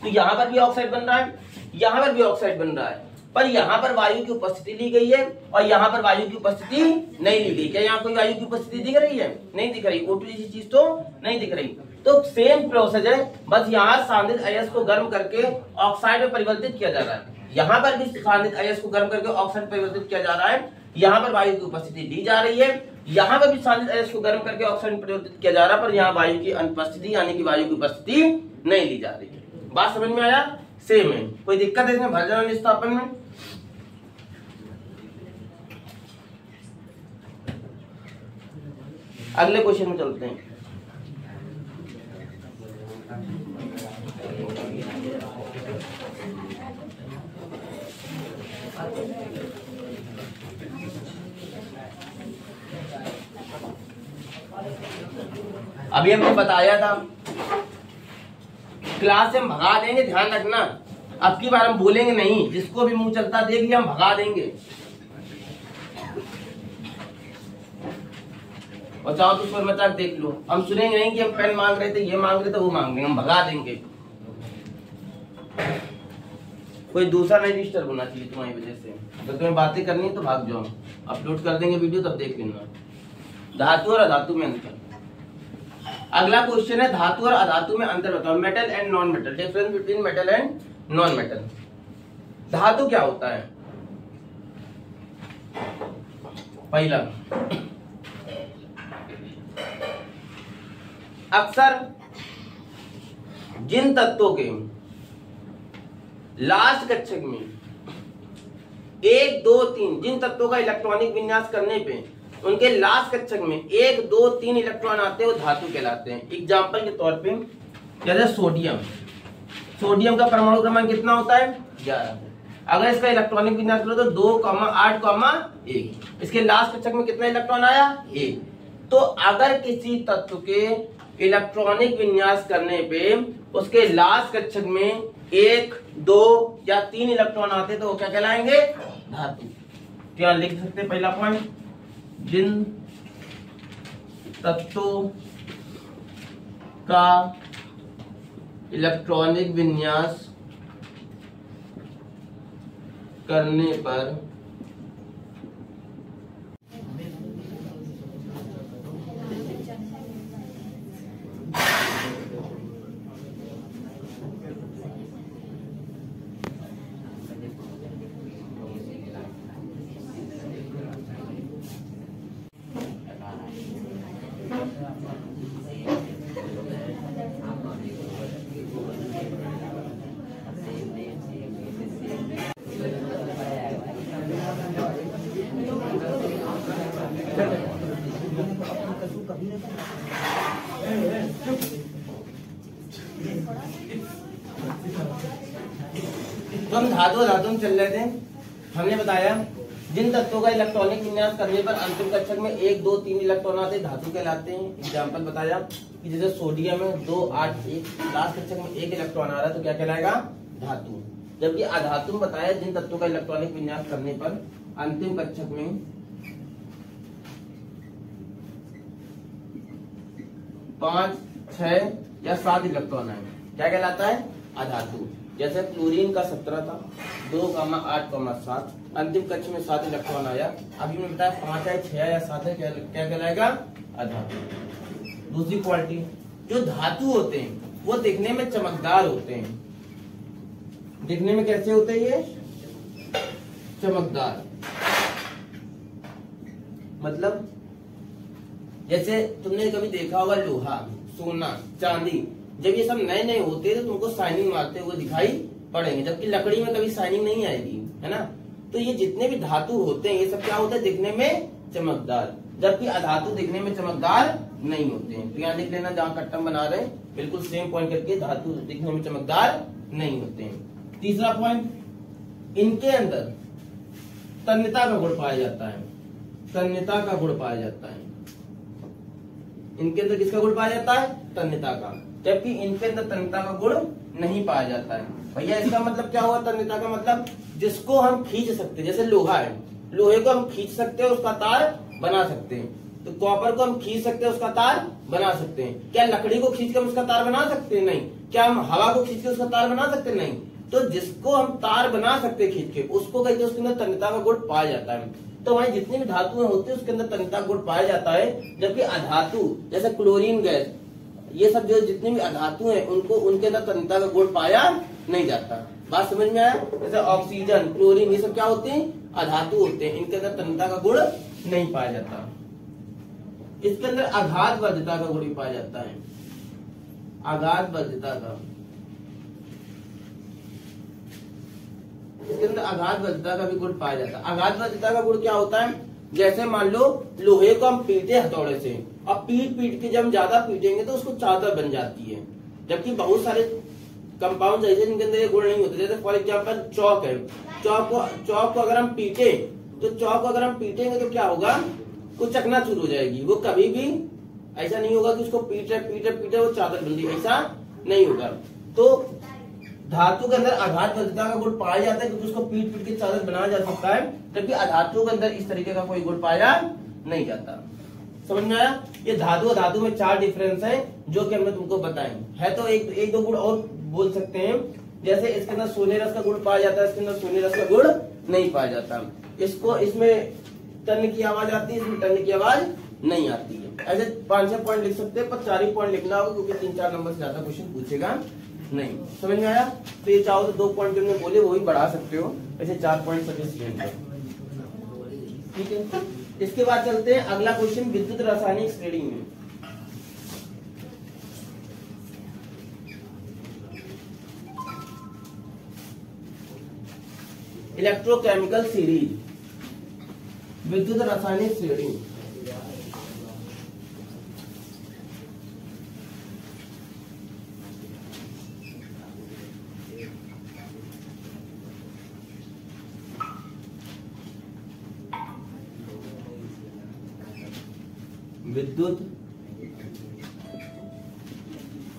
तो यहाँ पर भी ऑक्साइड बन रहा है, यहाँ पर भी ऑक्साइड बन रहा है, पर यहाँ पर वायु की उपस्थिति ली गई है और यहाँ पर वायु की उपस्थिति नहीं ली गई। क्या यहाँ कोई वायु की उपस्थिति दिख रही है, नहीं दिख रही, O2 जैसी चीज तो नहीं दिख रही। तो सेम प्रोसेस है, बस यहाँ सांद्रित अयस्क को गर्म करके ऑक्साइड में परिवर्तित किया जा रहा है, यहाँ पर भी सांद्रित अयस्क को गर्म करके ऑक्साइड परिवर्तित किया जा रहा है। यहाँ पर वायु की उपस्थिति ली जा रही है, यहाँ पर भी सांद्रित अयस्क को गर्म करके ऑक्साइड में परिवर्तित किया जा रहा है, पर यहाँ वायु की अनुपस्थिति यानी कि वायु की उपस्थिति नहीं ली जा रही है। बात समझ में आया, सेम है, कोई दिक्कत है इसमें भर निस्थापन में। अगले क्वेश्चन में चलते हैं। अभी हमने बताया था क्लास से हम भगा देंगे, ध्यान रखना। अब की बार हम बोलेंगे नहीं, जिसको भी मुंह चलता देख लिया हम भगा देंगे। और चाहो तो स्वर मजाक देख लो, हम सुनेंगे नहीं कि हम पेन मांग रहे थे, ये मांग रहे थे, वो मांग रहे, हम भगा देंगे। कोई दूसरा नहीं डिस्टर्ब होना चाहिए तुम्हारी वजह से। अगर तुम्हें बातें करनी है तो भाग जाओ, अपलोड कर देंगे वीडियो, तब देख लेना। धातु और अधातु में अंतर। अगला क्वेश्चन है धातु और अधातु में अंतर बताओ। Metal and non metal, difference between metal and non metal. धातु क्या होता है? पहला, अक्सर जिन तत्वों के लास्ट कक्षक में 1, 2, 3 जिन तत्वों का इलेक्ट्रॉनिक विन्यास करने पे उनके लास्ट कक्षक में 1, 2, 3 इलेक्ट्रॉन आते हैं, वो धातु कहलाते हैं। एग्जाम्पल के तौर पे जैसे सोडियम, सोडियम का परमाणु क्रमांक कितना होता है? 11। अगर इसका इलेक्ट्रॉनिक विन्यास करो तो 2,8,1। इसके लास्ट कक्षक में कितना इलेक्ट्रॉन आया? 1। तो अगर किसी तत्व के इलेक्ट्रॉनिक विन्यास करने पे उसके लास्ट कक्षक में 1, 2 या 3 इलेक्ट्रॉन आते तो वो क्या कहलाएंगे? धातु। क्या लिख सकते? पहला पॉइंट, जिन तत्वों का इलेक्ट्रॉनिक विन्यास करने पर तो हम धातु में चल रहे थे। हमने बताया जिन तत्वों का इलेक्ट्रॉनिक विन्यास करने पर अंतिम कक्षक में 1, 2, 3 इलेक्ट्रॉन आते धातु कहलाते हैं। एग्जाम्पल बताया कि जैसे सोडियम में 2, 8, 1 लास्ट कक्षक में 1 इलेक्ट्रॉन आ रहा है तो क्या कहलाएगा? धातु। जबकि अधातु में बताया जिन तत्वों का इलेक्ट्रॉनिक विन्यास करने पर अंतिम कक्षक में 5, 6 या 7 इलेक्ट्रॉन आए, क्या कहलाता है? अधातु। जैसे क्लोरीन का 17 था, 2,8,7 अंतिम कक्ष में 7 इलेक्ट्रॉन आया। अभी मैंने बताया 5 है, 6 या 7 है, क्या कहलाएगा? अधातु। दूसरी क्वालिटी, जो धातु होते हैं वो दिखने में चमकदार होते हैं। दिखने में कैसे होते हैं ये? चमकदार। मतलब जैसे तुमने कभी देखा होगा लोहा, सोना, चांदी, जब ये सब नए नए होते तो तुमको शाइनिंग मारते हुए दिखाई पड़ेंगे, जबकि लकड़ी में कभी शाइनिंग नहीं आएगी, है ना। तो ये जितने भी धातु होते हैं ये सब क्या होता है? दिखने में चमकदार, जबकि अधातु दिखने में चमकदार नहीं होते हैं। तो यहाँ लिख लेना जहाँ कट्टम बना रहे बिल्कुल सेम पॉइंट करके, धातु दिखने में चमकदार नहीं होते हैं। तीसरा पॉइंट, इनके अंदर तन्यता का गुण पाया जाता है। तन्यता का गुण पाया जाता है। इनके अंदर किसका गुण पाया जाता है? तन्यता का। जबकि इनके अंदर तन्यता का गुण नहीं पाया जाता है। भैया इसका मतलब क्या हुआ? तन्यता का मतलब जिसको हम खींच सकते, जैसे लोहा है, लोहे को हम खींच सकते हैं, उसका तार बना सकते हैं। तो कॉपर को हम खींच सकते हैं, उसका तार बना सकते हैं। क्या लकड़ी को खींच कर हम उसका तार बना सकते हैं? नहीं। क्या हम हवा को खींच के उसका तार बना सकते हैं? नहीं। तो जिसको हम तार बना सकते हैं खींच के, उसको कहते हैं उसके अंदर तन्यता का गुण पाया जाता है। तो हमारी जितनी भी धातुएं होती है उसके अंदर तन्यता का गुण पाया जाता है। जबकि अधातु जैसे क्लोरीन गैस, ये सब जो जितनी भी अधातु हैं उनको उनके अंदर तन्यता का गुण पाया नहीं जाता। बात समझ में आया? जैसे ऑक्सीजन, क्लोरीन, ये सब क्या होते हैं? अधातु होते हैं, इनके अंदर तन्यता का गुण नहीं पाया जाता। इसके अंदर आघात बद्धता का गुण पाया जाता है, आघात बद्धता का, इसके अंदर आघात बद्धता का भी गुण पाया जाता है। आघात बद्धता का गुण क्या होता है? जैसे मान लो लोहे को हम पीटे हथौड़े से, अब पीट पीट के जब हम ज्यादा पीटेंगे तो उसको चादर बन जाती है। जबकि बहुत सारे कंपाउंड ऐसे जिनके अंदर ये गुण नहीं होते। जैसे फॉर एग्जाम्पल चौक है, चौक को अगर हम पीटे तो चौक को अगर हम पीटेंगे तो क्या होगा? कुछ चकनाचूर हो जाएगी। वो कभी भी ऐसा नहीं होगा कि उसको पीटे पीटे वो चादर बन रही, ऐसा नहीं होगा। तो धातु के अंदर आघात बद्धता का गुण पाया जाता है क्योंकि उसको पीट पीट के चादर बनाया जा सकता है। जबकि अधातु के अंदर इस तरीके का कोई गुण पाया नहीं जाता। समझ में आया? ये धातु धातु में 4 डिफरेंस है जो कि हमने तुमको बताए है। तो एक दो गुण और बोल सकते हैं। जैसे इसके अंदर सोने रस का गुण पाया जाता है, इसके अंदर सोने रस का गुण नहीं पाया जाता। इसमें तन्य की आवाज आती है, इसमें तन्य की आवाज नहीं आती है। ऐसे 5-6 पॉइंट लिख सकते हैं, पर 4 ही पॉइंट लिखना होगा क्योंकि 3-4 नंबर से ज्यादा क्वेश्चन पूछेगा नहीं। समझ में आया? तो ये चाहो तो 2 पॉइंट जो बोले वो भी बढ़ा सकते हो, ऐसे 4 पॉइंट सफिशिएंट है। ठीक है, इसके बाद चलते हैं अगला क्वेश्चन विद्युत रासायनिक श्रेणी में। इलेक्ट्रोकेमिकल सीरीज, विद्युत रासायनिक श्रेणी। विद्युत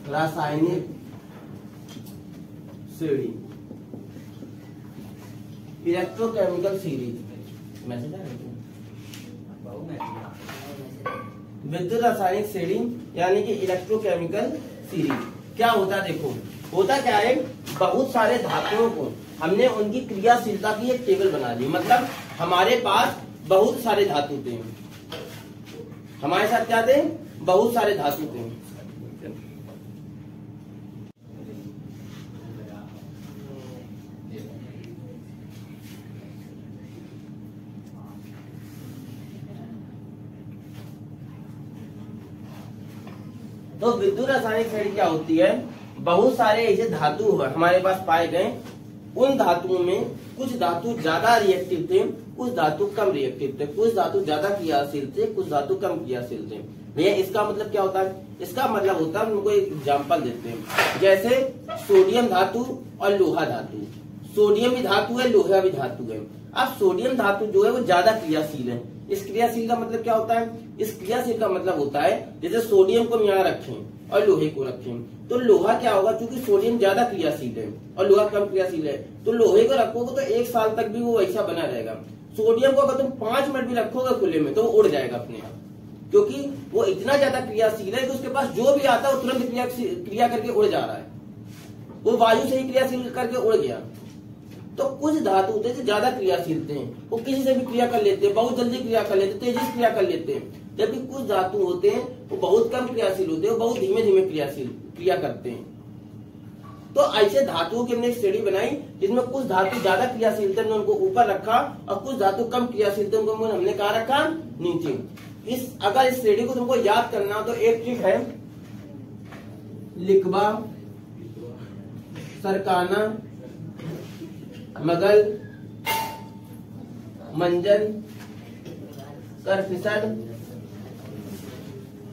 रासायनिक श्रेणी, इलेक्ट्रोकेमिकल सीरीज। मैसेज है विद्युत रासायनिक श्रेणी यानी कि इलेक्ट्रोकेमिकल सीरीज क्या होता है? देखो होता क्या है, बहुत सारे धातुओं को हमने उनकी क्रियाशीलता की एक टेबल बना ली। मतलब हमारे पास बहुत सारे धातु थे, हमारे साथ क्या थे? बहुत सारे धातु थे। तो विद्युत रासायनिक श्रेणी क्या होती है? बहुत सारे ऐसे धातु हमारे पास पाए गए, उन धातुओं में कुछ धातु ज्यादा रिएक्टिव थे, कुछ धातु कम रिएक्टिव थे, कुछ धातु ज्यादा क्रियाशील थे, कुछ धातु कम क्रियाशील थे। भैया इसका मतलब क्या होता है? इसका मतलब होता है, उनको एक एग्जाम्पल देते हैं। जैसे सोडियम धातु और लोहा धातु, सोडियम भी धातु है, लोहा भी धातु है। अब सोडियम धातु जो है वो ज्यादा क्रियाशील है। इस क्रियाशील का मतलब क्या होता है? इस क्रियाशील का मतलब होता है जैसे सोडियम को हम यहाँ रखें और लोहे को रखें, तो लोहा क्या होगा? क्योंकि सोडियम ज्यादा क्रियाशील है और लोहा कम क्रियाशील है, तो लोहे को रखोगे तो 1 साल तक भी वो वैसा बना रहेगा। सोडियम को अगर तुम 5 मिनट भी रखोगे खुले में तो वो उड़ जाएगा अपने आप, क्योंकि वो इतना ज्यादा क्रियाशील है कि उसके पास जो भी आता है वो तुरंत क्रिया करके उड़ जा रहा है। वो वायु से ही क्रियाशील करके उड़ गया। तो कुछ धातु होते हैं ज्यादा क्रियाशील थे, वो किसी से भी क्रिया कर लेते हैं, बहुत जल्दी क्रिया कर लेते हैं, तेजी से क्रिया कर लेते हैं। जबकि कुछ धातु होते हैं वो बहुत कम क्रियाशील होते हैं, वो बहुत धीमे धीमे क्रिया करते हैं। तो ऐसे धातुओं की हमने एक श्रेणी बनाई जिसमें कुछ धातु ज्यादा क्रियाशील थे, हमने उनको ऊपर रखा, और कुछ धातु कम क्रियाशील थे, उनको हमने कहा रखा नीचे। अगर इस श्रेणी को तुमको याद करना हो तो एक ट्रिक है, लिखवा, सरकाना, मगल, मंजन, करफिसड,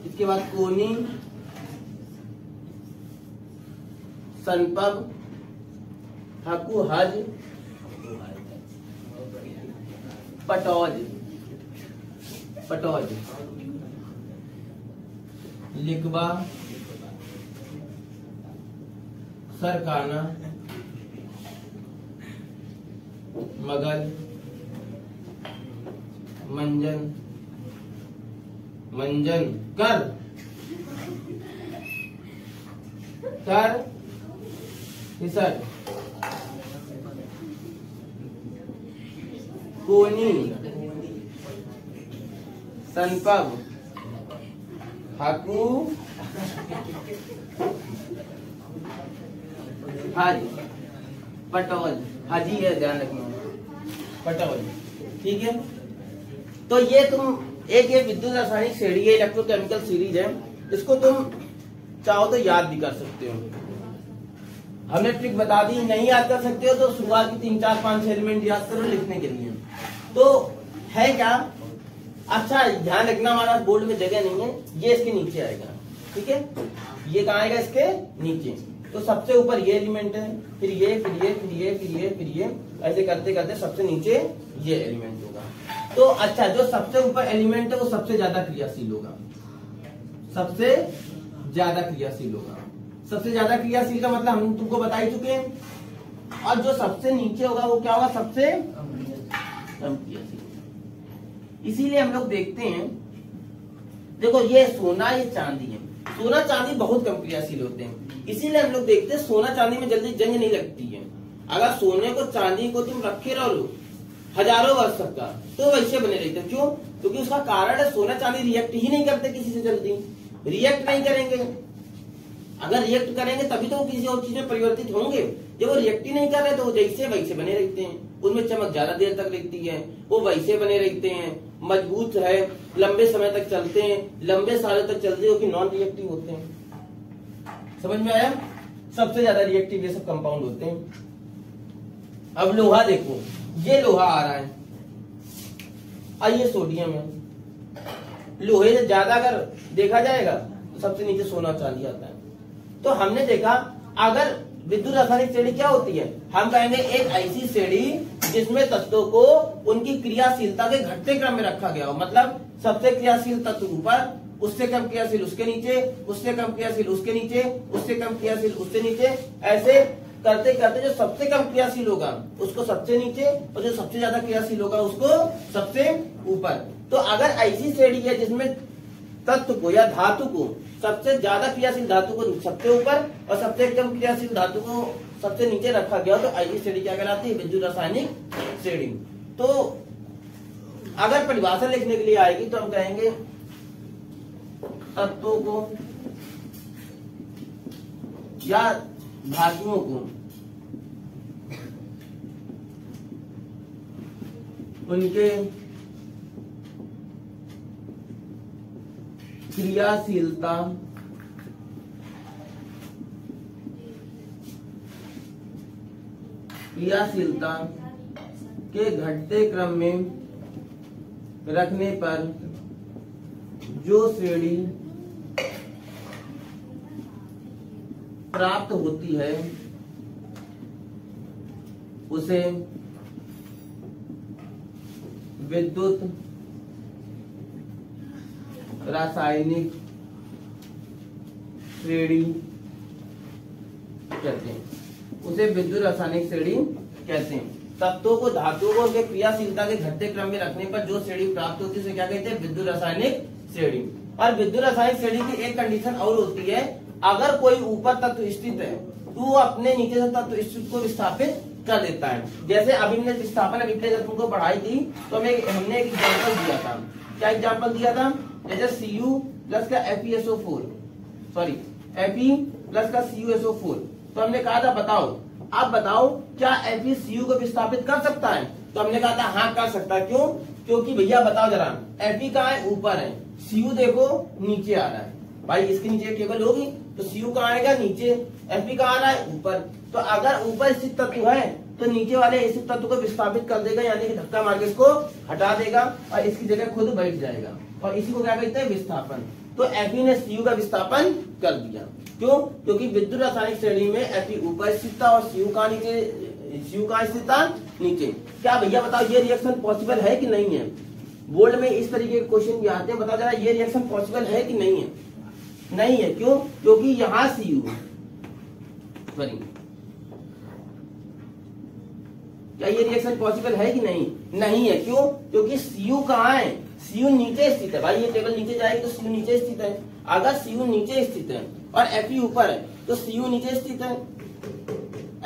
इसके बाद कोनी, सनपग, हकू, हज, पटौज, लिखवा, सरकाना, मगल, मंजन, मंजन कर कर फिसट कोनी संपव हाकू हाजी पटौल हाजी है, ध्यान रखना पटौल। ठीक है, तो ये तुम ये विद्युत रासायनिक श्रेणी है, इलेक्ट्रोकेमिकल सीरीज है, इसको तुम चाहो तो याद भी कर सकते हो। हमने ट्रिक बता दी, नहीं याद कर सकते हो तो शुरुआत की 3 4 5 एलिमेंट याद करो लिखने के लिए। तो है क्या, अच्छा ध्यान रखना हमारा बोर्ड में जगह नहीं है, ये इसके नीचे आएगा। ठीक है, ये कहाँ आएगा, इसके नीचे। तो सबसे ऊपर ये एलिमेंट है, फिर ये फिर ये फिर ये फिर ये फिर ये, ऐसे करते करते सबसे नीचे ये एलिमेंट होगा। तो अच्छा, जो सबसे ऊपर एलिमेंट है वो सबसे ज्यादा क्रियाशील होगा, सबसे ज्यादा क्रियाशील होगा। सबसे ज्यादा क्रियाशील का मतलब हम तुमको बता ही चुके हैं। और जो सबसे नीचे होगा वो क्या होगा, सबसे कम क्रियाशील। इसीलिए हम लोग देखते हैं, देखो ये सोना ये चांदी है, सोना चांदी बहुत कम क्रियाशील होते हैं, इसीलिए हम लोग देखते हैं सोना चांदी में जल्दी जंग नहीं लगती है। अगर सोने को चांदी को तुम रखे रहो हजारों वर्ष तक का तो वैसे बने रहते हैं। क्यों, क्योंकि उसका कारण है सोना चांदी रिएक्ट ही नहीं करते किसी से, जल्दी रिएक्ट नहीं करेंगे। अगर रिएक्ट करेंगे तभी तो वो किसी और चीज में परिवर्तित होंगे। जब वो रिएक्ट ही नहीं कर रहे तो वो जैसे वैसे बने रहते हैं, उनमें चमक ज्यादा देर तक रहती है, वो वैसे बने रहते हैं, मजबूत है, लंबे समय तक चलते हैं, लंबे सालों तक चलते हैं, क्योंकि नॉन रिएक्टिव होते हैं। समझ में आया, सबसे ज्यादा रिएक्टिव ये सब कंपाउंड होते हैं। अब लोहा देखो, ये लोहा आ रहा है और ये सोडियम है। लोहे से ज्यादा अगर देखा जाएगा तो सबसे नीचे सोना चांदी आता है। तो हमने देखा अगर विद्युत रासायनिक श्रेणी क्या होती है, हम कहेंगे एक ऐसी श्रेणी जिसमें तत्वों को उनकी क्रियाशीलता के घटते क्रम में रखा गया हो। मतलब सबसे क्रियाशील तत्व ऊपर, उससे कम क्रियाशील उसके नीचे, उससे कम क्रियाशील उसके नीचे, उससे कम क्रियाशील उससे नीचे, ऐसे करते करते जो सबसे कम क्रियाशील होगा उसको सबसे नीचे, और जो सबसे ज्यादा क्रियाशील होगा उसको सबसे ऊपर। तो अगर ऐसी श्रेणी है जिसमें तत्व को या धातु को, सबसे ज्यादा क्रियाशील धातु को सबसे ऊपर और सबसे कम क्रियाशील धातु को सबसे नीचे रखा गया, तो ऐसी श्रेणी क्या कहलाती है, विद्युत रासायनिक श्रेणी। तो अगर परिभाषा लिखने के लिए आएगी तो हम कहेंगे तत्वों को या धातुओं को उनके क्रियाशीलता के घटते क्रम में रखने पर जो श्रेणी प्राप्त होती है उसे विद्युत रासायनिक श्रेणी कहते हैं, उसे विद्युत रासायनिक श्रेणी कहते हैं। तत्वों को धातुओं को उनके क्रियाशीलता के घटते क्रम में रखने पर जो श्रेणी प्राप्त होती है उसे क्या कहते हैं, विद्युत रासायनिक श्रेणी। और विद्युत रासायनिक श्रेणी की एक कंडीशन और होती है, अगर कोई ऊपर तत्व स्थित है तो वो अपने नीचे से तत्व स्थित को विस्थापित कर देता है। जैसे अभी हमने विस्थापन अभिक्रिया जब तुमको पढ़ाई थी तो हमने एक एग्जाम्पल दिया था। क्या एग्जाम्पल दिया था, जैसे Cu प्लस का FeSO4, सॉरी Fe प्लस का CuSO4। तो हमने कहा था बताओ, आप बताओ क्या Fe Cu को विस्थापित कर सकता है? तो हमने कहा था हाँ कर सकता है। क्यों? क्योंकि भैया बताओ जरा, Fe कहाँ है, ऊपर है, Cu देखो नीचे आ रहा है। भाई इसके नीचे टेबल होगी तो Cu कहाँ आएगा, नीचे, Fe कहाँ आ रहा है, ऊपर। तो अगर ऊपर स्थित तत्व है तो नीचे वाले स्थित तत्व को विस्थापित कर देगा, यानी कि धक्का मार के इसको हटा देगा और इसकी जगह खुद बैठ जाएगा, और इसी को क्या कहते हैं, विस्थापन। तो Fe ने Cu का विस्थापन कर दिया। क्यों? क्योंकि विद्युत रासायनिक श्रेणी में Fe ऊपर स्थित था और Cu कहाँ नीचे, Cu कहाँ स्थित था, नीचे। क्या भैया बताओ ये रिएक्शन पॉसिबल है कि नहीं है? बोर्ड में इस तरीके के क्वेश्चन भी आते हैं, बताओ जरा ये रिएक्शन पॉसिबल है कि नहीं है? नहीं है। क्यों? क्योंकि यहाँ Cu, सॉरी, क्या ये रिएक्शन पॉसिबल है कि नहीं? नहीं है। क्यों? क्योंकि Cu कहाँ है, Cu नीचे स्थित है, भाई ये टेबल नीचे जाएगी तो Cu नीचे स्थित है। अगर Cu नीचे स्थित है और Fe ऊपर है तो Cu नीचे स्थित है,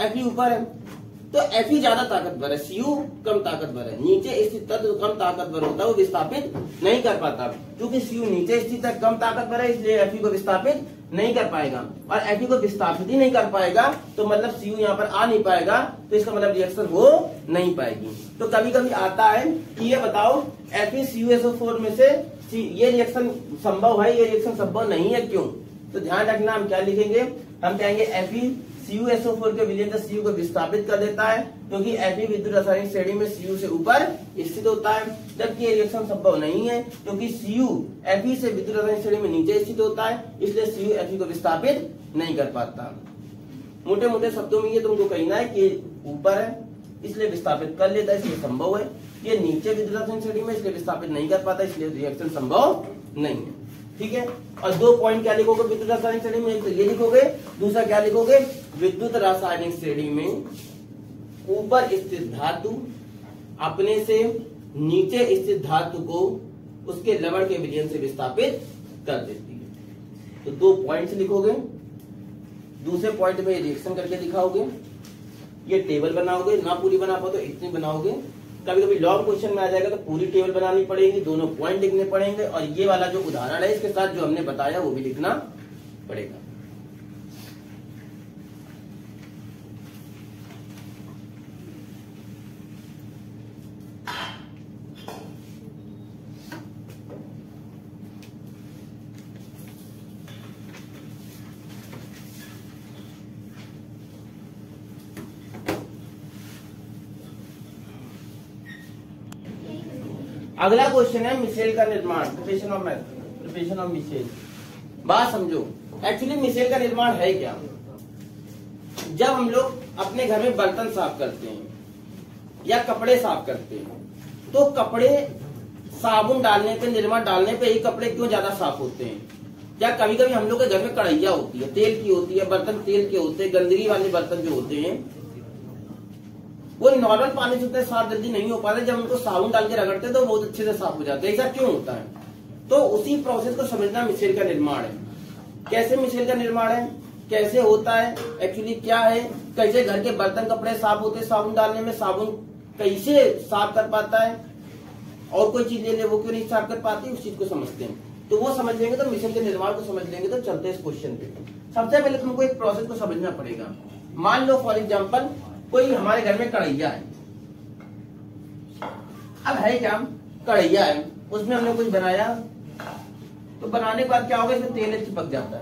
Fe ऊपर है, तो Fe ज्यादा ताकतवर है, Cu कम ताकतवर है। नीचे स्थित तत्व कम ताकतवर होता है, वो विस्थापित नहीं कर पाता। क्योंकि Cu नीचे स्थित है, कम ताकतवर है, इसलिए Fe को विस्थापित नहीं कर पाएगा। और Fe को विस्थापित ही नहीं कर पाएगा तो मतलब Cu यहाँ पर आ नहीं पाएगा, तो इसका मतलब रिएक्शन हो नहीं पाएगी। तो कभी कभी आता है कि ये बताओ FeCuSO4 में से ये रिएक्शन संभव है, ये रिएक्शन संभव नहीं है, क्यों? तो ध्यान रखना, हम क्या लिखेंगे, हम कहेंगे FeCuSO4 के विलयन से Cu को विस्थापित कर देता है, क्योंकि Fe विद्युत रासायनिक श्रेणी में Cu से ऊपर स्थित होता है। जबकि ये रिएक्शन संभव नहीं है, क्योंकि Cu Fe से विद्युत रासायनिक श्रेणी में नीचे स्थित होता है, इसलिए Cu Fe को विस्थापित नहीं कर पाता। मोटे मोटे शब्दों में ये तुमको कहना है कि ऊपर है इसलिए विस्थापित कर लेता है, इसलिए संभव है। ये नीचे विद्युत रासायनिक श्रेणी में इसलिए विस्थापित नहीं कर पाता, इसलिए रिएक्शन संभव नहीं है। ठीक है, और 2 पॉइंट क्या लिखोगे विद्युत रासायनिक श्रेणी में, एक तो ये लिखोगे, दूसरा क्या लिखोगे, विद्युत रासायनिक श्रेणी में ऊपर स्थित धातु अपने से नीचे स्थित धातु को उसके लवण के विलयन से विस्थापित कर देती है। तो 2 पॉइंट्स लिखोगे, दूसरे पॉइंट में रिएक्शन करके दिखाओगे, ये टेबल बनाओगे, ना पूरी बना पाओ तो इतनी बनाओगे। कभी कभी लॉन्ग क्वेश्चन में आ जाएगा तो पूरी टेबल बनानी पड़ेगी, दोनों पॉइंट लिखने पड़ेंगे, और ये वाला जो उदाहरण है इसके साथ जो हमने बताया वो भी लिखना पड़ेगा। अगला क्वेश्चन है मिसेल का निर्माण, प्रिपरेशन ऑफ मिसेल। बात समझो, एक्चुअली मिसेल का निर्माण है क्या? जब हम लोग अपने घर में बर्तन साफ करते हैं या कपड़े साफ करते हैं, तो कपड़े साबुन डालने पे, निरमा डालने पे ही कपड़े क्यों ज्यादा साफ होते हैं? या कभी कभी हम लोग के घर में कढ़ैया होती है, तेल की होती है, बर्तन तेल के होते हैं, गंदगी वाले बर्तन जो होते हैं वो नॉर्मल पानी से उतने साफ जल्दी नहीं हो पाते, जब उनको साबुन डाल के रगड़ते तो बहुत अच्छे से साफ हो जाते हैं। ऐसा क्यों होता है? तो उसी प्रोसेस को समझना मिसेल का निर्माण है। कैसे मिसेल का निर्माण है, कैसे होता है, एक्चुअली क्या है, कैसे घर के बर्तन कपड़े साफ होते हैं साबुन डालने में, साबुन कैसे साफ कर पाता है, और कोई चीज ले ले वो क्यों नहीं साफ कर पाती, उस चीज को समझते हैं। तो वो समझ लेंगे तो मिसेल के निर्माण को समझ लेंगे तो चलते हैं इस क्वेश्चन पे। सबसे पहले तुमको एक प्रोसेस को समझना पड़ेगा। मान लो फॉर एग्जाम्पल कोई हमारे घर में कढ़ैया है, अब है क्या, कढ़ैया है, उसमें हमने कुछ बनाया, तो बनाने के बाद क्या होगा, इसमें तेल चिपक जाता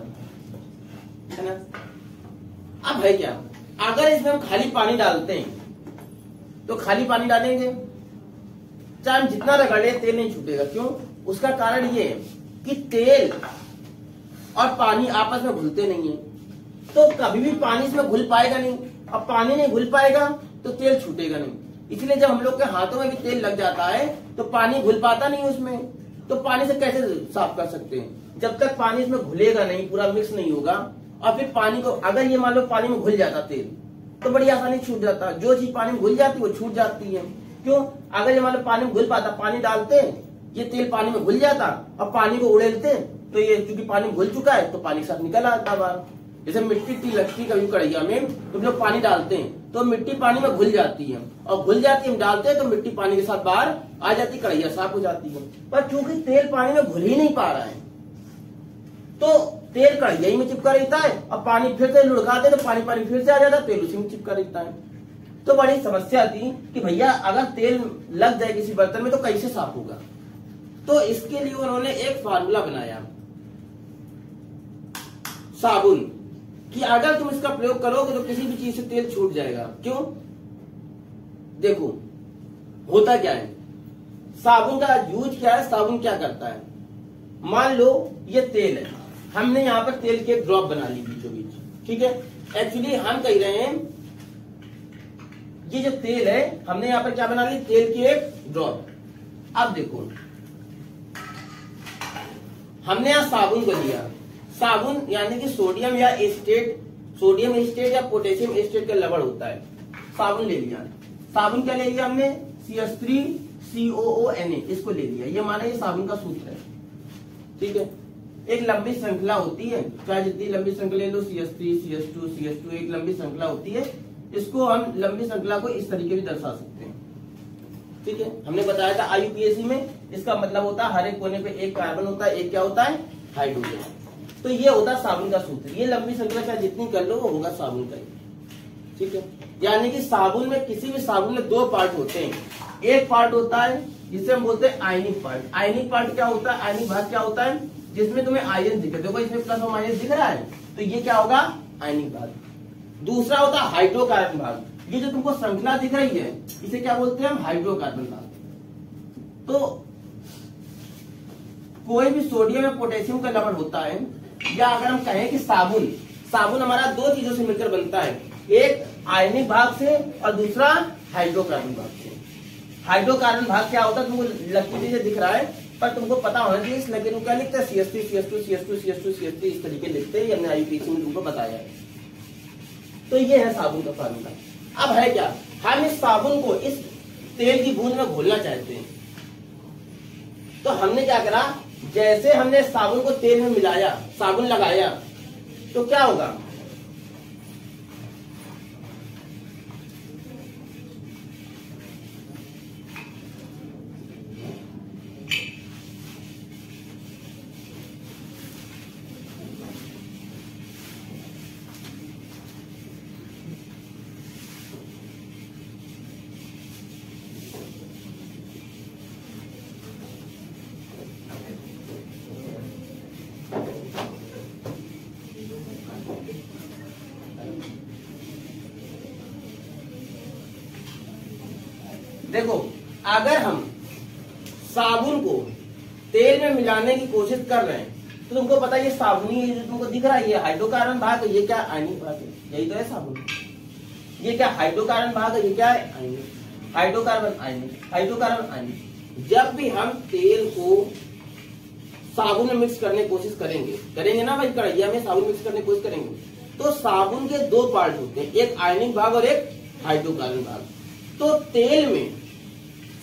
है ना। अब है क्या, अगर इसमें हम खाली पानी डालते हैं तो खाली पानी डालेंगे, चाहे हम जितना रगड़े तेल नहीं छूटेगा। क्यों? उसका कारण ये है कि तेल और पानी आपस में घुलते नहीं है, तो कभी भी पानी इसमें घुल पाएगा नहीं। अब पानी नहीं घुल पाएगा तो तेल छूटेगा नहीं, इसलिए जब हम लोग के हाथों में भी तेल लग जाता है तो पानी घुल पाता नहीं उसमें। तो पानी से कैसे साफ कर सकते हैं? जब तक पानी इसमें घुलेगा नहीं, पूरा मिक्स नहीं होगा, और फिर पानी को अगर ये मान लो पानी में घुल जाता तेल तो बड़ी आसानी छूट जाता। जो चीज पानी में घुल जाती है वो छूट जाती है। क्यों? अगर ये मान लो पानी में घुल पाता, पानी डालते ये तेल पानी में घुल जाता, अब पानी को उड़ेलते तो ये चूंकि पानी घुल चुका है तो पानी के साथ निकल आता बाहर। जैसे मिट्टी लगती कभी कढ़ैया में, तुम लोग पानी डालते हैं तो मिट्टी पानी में घुल जाती है, और घुल जाती है हम डालते हैं तो मिट्टी पानी के साथ बाहर आ जाती, कढ़ैया साफ हो जाती है। पर चूंकि तेल पानी में घुल ही नहीं पा रहा है तो तेल कढ़ैया में चिपका रहता है, और पानी फिर से लुढ़काते तो पानी पानी फिर से आ जाता है, तेल उसी में चिपका रहता है। तो बड़ी समस्या थी कि भैया अगर तेल लग जाए किसी बर्तन में तो कैसे साफ होगा। तो इसके लिए उन्होंने एक फार्मूला बनाया साबुन, कि अगर तुम इसका प्रयोग करोगे तो किसी भी चीज से तेल छूट जाएगा। क्यों? देखो होता क्या है, साबुन का यूज क्या है, साबुन क्या करता है, मान लो ये तेल है, हमने यहाँ पर तेल की एक ड्रॉप बना ली बीचों बीच, ठीक है। एक्चुअली हम कह रहे हैं ये जो तेल है हमने यहाँ पर क्या बना ली, तेल की एक ड्रॉप। अब देखो हमने यहाँ साबुन को लिया, साबुन यानी कि सोडियम या एस्टेट, सोडियम एस्टेट या पोटेशियम एस्टेट का लवण होता है, साबुन ले लिया। साबुन क्या ले लिया हमने, CH3 COONA इसको ले लिया, ये माना ये साबुन का सूत्र है, ठीक है। एक लंबी श्रृंखला होती है, चाहे जितनी लंबी श्रृंखला ले लो, CH3 CH2 CH2, एक लंबी श्रृंखला होती है। इसको हम लंबी श्रृंखला को इस तरीके भी दर्शा सकते हैं, ठीक है। हमने बताया था IUPAC में इसका मतलब होता है हर एक कोने पे एक कार्बन होता है, एक क्या होता है, हाइड्रोजन। तो ये होता है साबुन का सूत्र। ये लंबी श्रृंखला चाहे जितनी कर लो वो होगा साबुन का, ठीक है। यानी कि साबुन में, किसी भी साबुन में दो पार्ट होते हैं। एक पार्ट होता है जिसे हम बोलते हैं आयनिक पार्ट। आयनिक पार्ट क्या होता है, आयनिक भाग क्या होता है, जिसमें तुम्हें आयन दिखे, देखो इसमें प्लस और माइनस दिख रहा है, तो ये क्या होगा, आयनिक भाग। दूसरा होता है हाइड्रोकार्बन भाग, ये जो तुमको श्रृंखला दिख रही है इसे क्या बोलते हैं हम, हाइड्रोकार्बन भाग। तो कोई भी सोडियम या पोटेशियम का लवण होता है, या अगर हम कहें कि साबुन हमारा दो चीजों से मिलकर बनता है, एक आयनिक भाग से और दूसरा हाइड्रोकार्बन भाग से। हाइड्रोकार्बन भाग क्या होता है, तुमको लकीर से दिख रहा है, पर तुमको पता होना चाहिए इस लकीर में क्या लिखते हैं, CH3 CH2 CH2 CH2 CH3 इस तरीके लिखते हैं, हमने IUPAC में तुमको बताया है। तो ये है साबुन का फार्मूला। अब है क्या, हम इस साबुन को इस तेल की बूंद में घोलना चाहते हैं। तो हमने क्या करा, जैसे हमने साबुन को तेल में मिलाया, साबुन लगाया, तो क्या होगा, देखो अगर हम साबुन को तेल में मिलाने की कोशिश कर रहे हैं तो तुमको पता है ये साबुन ही जो तुमको दिख रहा है, ये हाइड्रोकार्बन भाग है, ये क्या आयनिक भाग है, यही तो है साबुन। ये क्या हाइड्रोकार्बन भाग है, ये क्या है, आयनिक। हाइड्रोकार्बन आयनिक, हाइड्रोकार्बन आयनिक। जब भी हम तेल को साबुन में मिक्स करने की कोशिश करेंगे ना भाई, कढ़ैया में साबुन मिक्स करने की कोशिश करेंगे, तो साबुन के दो पार्ट होते हैं, एक आयनिक भाग और एक हाइड्रोकार्बन भाग। तो तेल में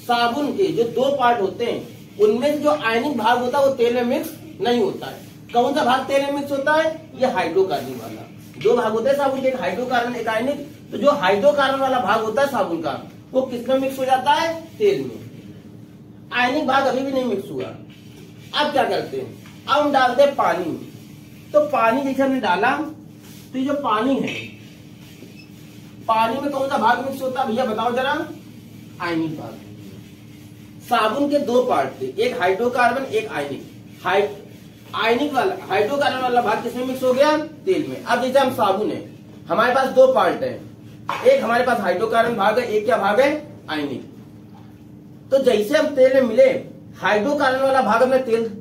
साबुन के जो दो पार्ट होते हैं उनमें से जो आयनिक भाग होता है वो तेल में मिक्स नहीं होता है। कौन सा भाग तेल में मिक्स होता है, ये हाइड्रोकार्बन वाला। दो भाग होते हैं साबुन के, एक हाइड्रोकार्बन एक आयनिक। तो जो हाइड्रोकार्बन वाला भाग होता है साबुन का वो किसमें मिक्स हो जाता है, तेल में। आयनिक भाग अभी भी नहीं मिक्स हुआ। अब क्या करते हैं, अब हम डालते हैं पानी। तो पानी जैसे हमने डाला, तो ये जो पानी है, पानी में कौन सा भाग मिक्स होता है भैया बताओ जरा, आयनिक भाग। साबुन के दो पार्ट थे, एक हाइड्रोकार्बन एक आयनिक। आयनिक वाला हाइड्रोकार्बन वाला भाग किसमें मिक्स हो गया, तेल में। अब जैसे हम साबुन है, हमारे पास दो पार्ट है, एक हमारे पास हाइड्रोकार्बन भाग है, एक क्या भाग है, आयनिक। तो जैसे हम तेल में मिले, हाइड्रोकार्बन वाला भाग अपने तेल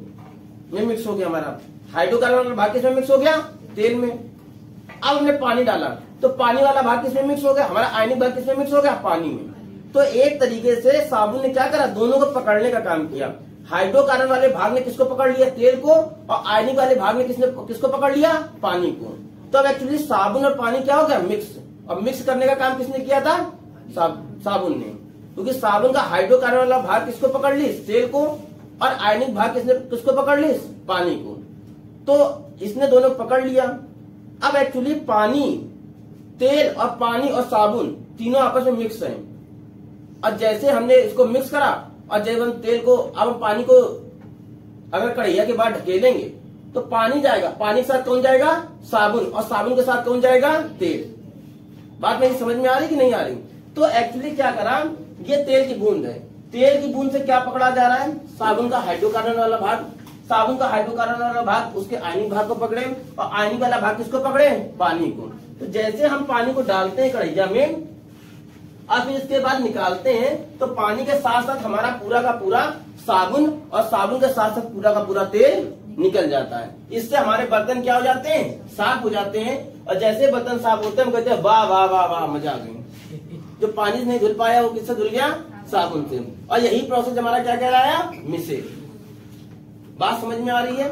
में मिक्स हो गया, हमारा हाइड्रोकार्बन वाला भाग किसमें मिक्स हो गया, तेल में। अब हमने पानी डाला तो पानी वाला भाग किसमें मिक्स हो गया, हमारा आयनिक भाग किसमें मिक्स हो गया, पानी में। तो एक तरीके से साबुन ने क्या करा, दोनों को पकड़ने का काम किया। हाइड्रोकार्बन वाले भाग ने किसको पकड़ लिया, तेल को, और आयनिक वाले भाग ने किसको पकड़ लिया, पानी को। तो अब एक्चुअली साबुन और पानी क्या हो गया, मिक्स। और मिक्स करने का काम किसने किया था, साबुन ने। क्योंकि साबुन का हाइड्रोकार्बन वाला भाग किसको पकड़ ली, तेल को, और आयनिक भाग किसको पकड़ ली, पानी को। तो इसने दोनों पकड़ लिया। अब एक्चुअली पानी, तेल और पानी और साबुन तीनों आपस में मिक्स हैं। और जैसे हमने इसको मिक्स करा, और जब हम तेल को, अब हम पानी को अगर कढ़ैया के बाद ढकेलेंगे तो पानी जाएगा, पानी के साथ कौन जाएगा, साबुन, और साबुन के साथ कौन जाएगा, तेल। बात मेरी समझ में आ रही कि नहीं आ रही। तो एक्चुअली क्या करा, ये तेल की बूंद है, तेल की बूंद से क्या पकड़ा जा रहा है, साबुन का हाइड्रोकार्बन वाला भाग। साबुन का हाइड्रोकार्बन वाला भाग उसके आयनिक भाग को पकड़े, और आयनिक वाला भाग किसको पकड़े, पानी को। तो जैसे हम पानी को डालते हैं कढ़ैया में और फिर इसके बाद निकालते हैं, तो पानी के साथ साथ हमारा पूरा का पूरा साबुन, और साबुन के साथ साथ पूरा का पूरा तेल निकल जाता है। इससे हमारे बर्तन क्या हो जाते हैं, साफ हो जाते हैं। और जैसे बर्तन साफ होते हैं हम कहते हैं वाह वाह वाह वाह, मजा आ गई। जो पानी से नहीं धुल पाया वो किससे धुल गया, साबुन से। और यही प्रोसेस हमारा क्या कहलाया, मिसेल। बात समझ में आ रही है।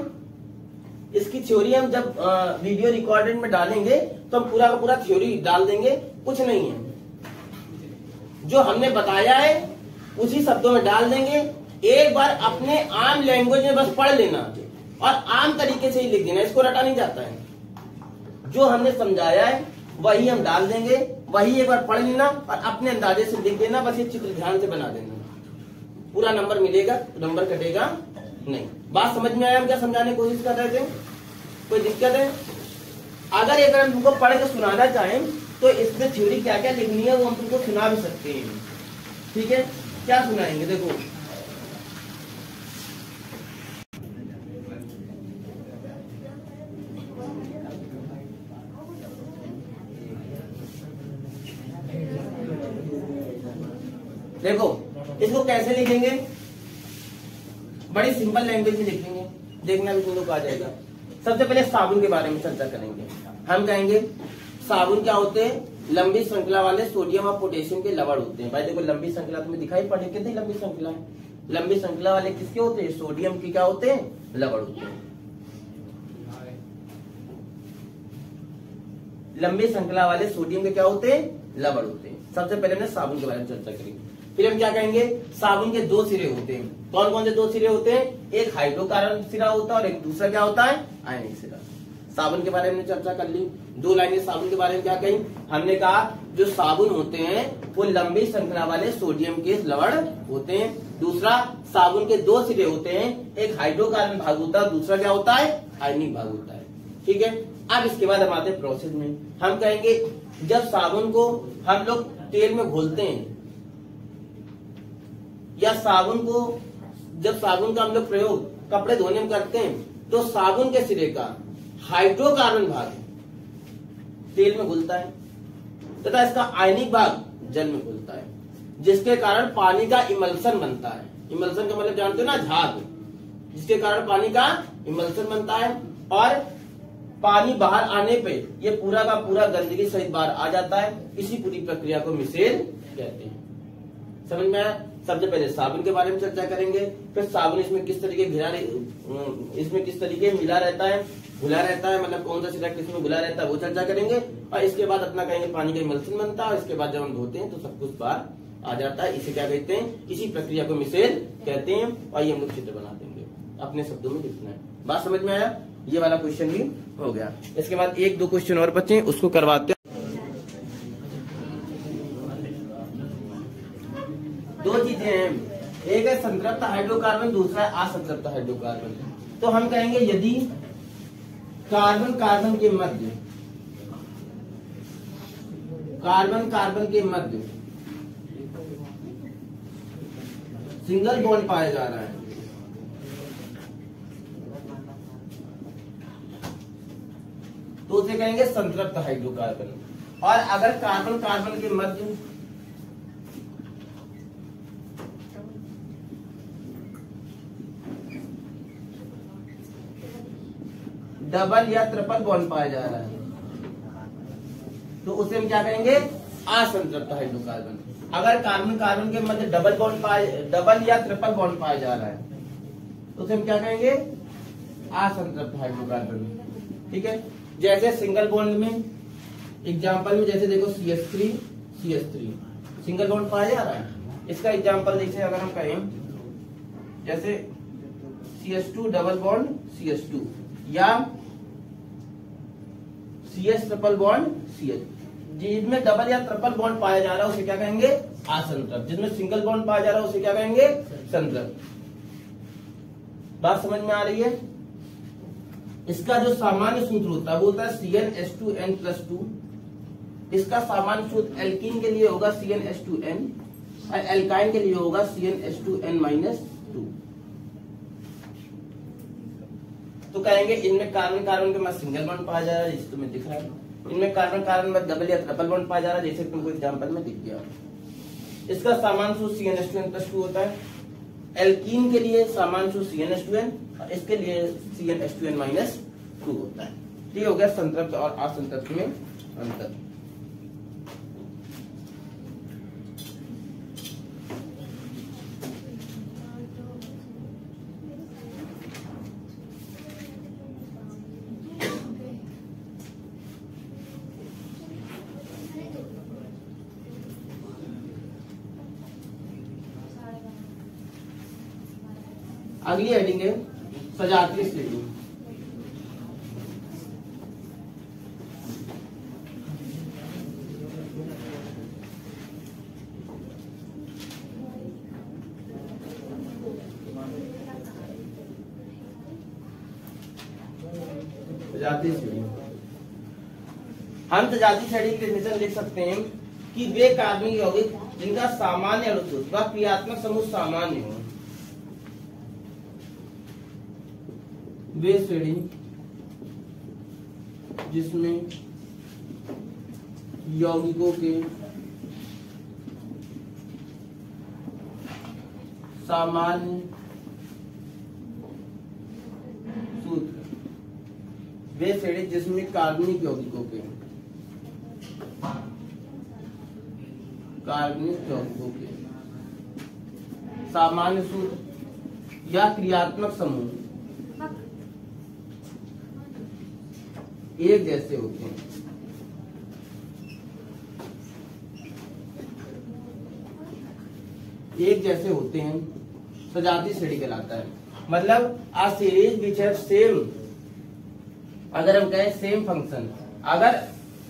इसकी थ्योरी हम जब वीडियो रिकॉर्डेड में डालेंगे तो हम पूरा का पूरा थ्योरी डाल देंगे, कुछ नहीं है। जो हमने बताया है उसी शब्दों में डाल देंगे। एक बार अपने आम लैंग्वेज में बस पढ़ लेना और आम तरीके से ही लिख देना, इसको रटा नहीं जाता है। जो हमने समझाया है वही हम डाल देंगे, वही एक बार पढ़ लेना और अपने अंदाजे से लिख देना। बस ये चित्र ध्यान से बना देना, पूरा नंबर मिलेगा, नंबर कटेगा नहीं। बात समझ में आया? हम क्या समझाने की कोशिश कर रहे थे? कोई दिक्कत है? अगर एक बार हम तुमको पढ़ के सुनाना चाहें तो इसमें थ्योरी क्या क्या लिखनी है वो हम तुमको सुना भी सकते हैं। ठीक है, क्या सुनाएंगे? देखो, देखो इसको कैसे लिखेंगे? बड़ी सिंपल लैंग्वेज में लिखेंगे, देखना भी तुम लोग आ जाएगा। सबसे पहले साबुन के बारे में चर्चा करेंगे। हम कहेंगे साबुन क्या होते हैं? लंबी श्रृंखला वाले सोडियम और पोटेशियम के लवण होते हैं। भाई देखो, लंबी श्रृंखला तुम्हें दिखाई पड़े कितनी लंबी श्रृंखला है? लंबी श्रृंखला वाले किसके होते हैं? सोडियम के क्या होते हैं? लवण होते हैं। लंबी श्रृंखला वाले सोडियम के क्या होते हैं? लवण होते हैं। सबसे पहले हमने साबुन के बारे में चर्चा करेंगे। फिर हम क्या कहेंगे? साबुन के दो सिरे होते हैं। कौन कौन से दो सिरे होते हैं? एक हाइड्रोकार्बन सिरा होता है और एक दूसरा क्या होता है? आयनिक सिरा। साबुन के बारे में चर्चा कर ली। दो लाइनें साबुन के बारे में क्या कही? हमने कहा जो साबुन होते हैं वो लंबी श्रृंखला वाले सोडियम के लवण होते हैं। दूसरा, साबुन के दो सिरे होते हैं, एक हाइड्रोकार्बन भाग होता है, दूसरा क्या होता है? आयनिक भाग होता है। ठीक है, अब इसके बाद हम आते हैं प्रोसेस में। हम कहेंगे जब साबुन को हम लोग तेल में घोलते हैं या जब साबुन का हम लोग प्रयोग कपड़े धोने में करते हैं तो साबुन के सिरे का हाइड्रोकार्बन भाग तेल में घुलता है तथा इसका आयनिक भाग जल में घुलता है, जिसके कारण पानी का इमल्सन बनता है। इमल्सन का मतलब जानते हो ना? झाग। जिसके कारण पानी का इमल्सन बनता है और पानी बाहर आने पे ये पूरा का पूरा गंदगी सहित बाहर आ जाता है। इसी पूरी प्रक्रिया को मिसेल कहते हैं। समझ में आया? सबसे पहले साबुन के बारे में चर्चा करेंगे, फिर साबुन इसमें किस तरीके मिला रहता है, घुला रहता है, मतलब कौन सा सिरा किसमें घुला रहता है वो चर्चा करेंगे। और इसके बाद अपना कहेंगे पानी का इमल्सन बनता है और इसके बाद जब हम धोते हैं तो सब कुछ बाहर आ जाता है। इसे क्या कहते हैं? इसी प्रक्रिया को मिसेल कहते हैं। और ये हम लोग चित्र बना देंगे, अपने शब्दों में लिखना है। बात समझ में आया? ये वाला क्वेश्चन भी हो गया। इसके बाद एक दो क्वेश्चन और बचे, उसको करवाते हैं। दो चीजें हैं, एक है संतृप्त हाइड्रोकार्बन, दूसरा है असंतृप्त हाइड्रोकार्बन। तो हम कहेंगे यदि कार्बन कार्बन के मध्य सिंगल बॉन्ड पाया जा रहा है तो उसे कहेंगे संतृप्त हाइड्रोकार्बन। और अगर कार्बन कार्बन के मध्य डबल या ट्रिपल बॉन्ड पाया जा रहा है तो उसे हम क्या कहेंगे? असंतृप्त हाइड्रोकार्बन। अगर कार्बन कार्बन के मध्य डबल या ट्रिपल बॉन्ड पाया जा रहा है तो उसे हम क्या कहेंगे? असंतृप्त हाइड्रोकार्बन। ठीक है, जैसे सिंगल बॉन्ड में एग्जांपल में जैसे देखो CH3 सिंगल बॉन्ड पाया जा रहा है। इसका एग्जांपल जैसे अगर हम कहें जैसे CH2 डबल बॉन्ड CH2 या CH ट्रिपल बॉन्ड CH, जिसमें डबल या ट्रिपल बॉन्ड पाया जा रहा है उसे क्या कहेंगे? असंतृप्त। जिसमें सिंगल बॉन्ड पाया जा रहा है उसे क्या कहेंगे? संतृप्त। बात समझ में आ रही है? इसका जो सामान्य सूत्र होता है वो होता है CnH2n+2। इसका सामान्य सूत्र एल्कीन के लिए होगा CnH2n और एल्काइन के लिए होगा CnH2n-2। तो कहेंगे इनमें कार्बन कार्बन के मध्य सिंगल बॉन्ड पाया जा रहा है, जैसे तुम्हें दिख रहा है। इनमें कार्बन कार्बन में डबल या ट्रिपल बॉन्ड पाया जा रहा है, जैसे तुमको एग्जांपल में दिख गया। इसका सामान्य सूत्र CnH2n+2 होता है। एल्कीन के लिए सामान्य सूत्र CnH2n और इसके लिए CnH2n-2 होता है। ठीक हो गया संतृप्त और असंतृप्त में अंतर। अगली हेडिंग है सजातीय श्रेणी। सजातीय श्रेणी, हम सजातीय श्रेणी की डेफिनेशन लिख सकते हैं कि वे कार्बनिक यौगिक जिनका सामान्य अणुसूत्र व क्रियात्मक समूह सामान्य हो, वे श्रेणी जिसमें यौगिकों के सामान्य सूत्र, वे श्रेणी जिसमें कार्बनिक यौगिकों के सामान्य सूत्र या क्रियात्मक समूह एक जैसे होते हैं। एक जैसे होते हैं सजातीय श्रेणी कहलाता है। मतलब आ सीरीज विच हैव सेम, अगर हम कहें सेम फंक्शन, अगर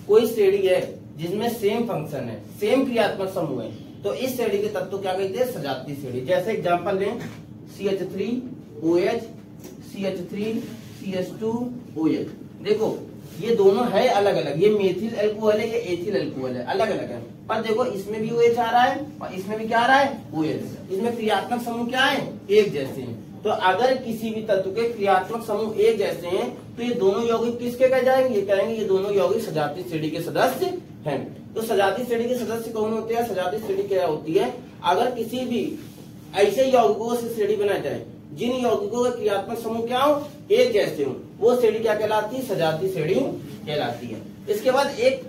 कोई श्रेणी है जिसमें सेम फंक्शन है, सेम क्रियात्मक समूह है, तो इस श्रेणी के तत्व क्या कहते हैं? सजातीय श्रेणी। जैसे एग्जांपल लें CH3OH, CH3CH2OH। देखो ये दोनों है अलग अलग, ये मेथिल अल्कोहल है, ये एथिल अल्कोहल है, अलग अलग है, पर देखो इसमें भी OH आ रहा है और इसमें भी क्या आ रहा है? OH। इसमें क्रियात्मक समूह क्या है? एक जैसे हैं। तो अगर किसी भी तत्व के क्रियात्मक समूह एक जैसे हैं तो ये दोनों यौगिक किसके कह जाएंगे? कहेंगे ये दोनों यौगिक सजातीय श्रेणी के सदस्य हैं। तो सजातीय श्रेणी के सदस्य कौन होते हैं? सजातीय श्रेणी क्या होती है? अगर किसी भी ऐसे यौगिकों से श्रेणी बनाई जाए जिन यौगिकों के क्रियात्मक समूह क्या हो? एक जैसे हो, वो श्रेणी क्या कहलाती है? सजातीय श्रेणी कहलाती है। इसके बाद एक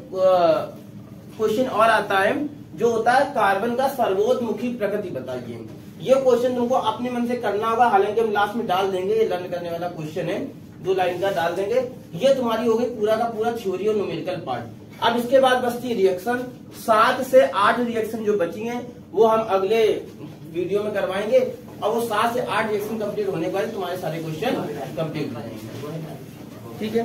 क्वेश्चन और आता है जो होता है कार्बन का सर्वोत्मुखी प्रकृति बताइए। ये क्वेश्चन तुमको अपने मन से करना होगा, हालांकि हम लास्ट में डाल देंगे, ये लर्न करने वाला क्वेश्चन है, 2 लाइन का डाल देंगे। ये तुम्हारी होगी पूरा का पूरा थ्योरी और न्यूमेरिकल पार्ट। अब इसके बाद बचती रिएक्शन, 7 से 8 रिएक्शन जो बची हैं वो हम अगले वीडियो में करवाएंगे, और वो 7 से 8 रिएक्शन कंप्लीट होने के बाद तुम्हारे सारे क्वेश्चन कंप्लीट हो जाएंगे। ठीक है।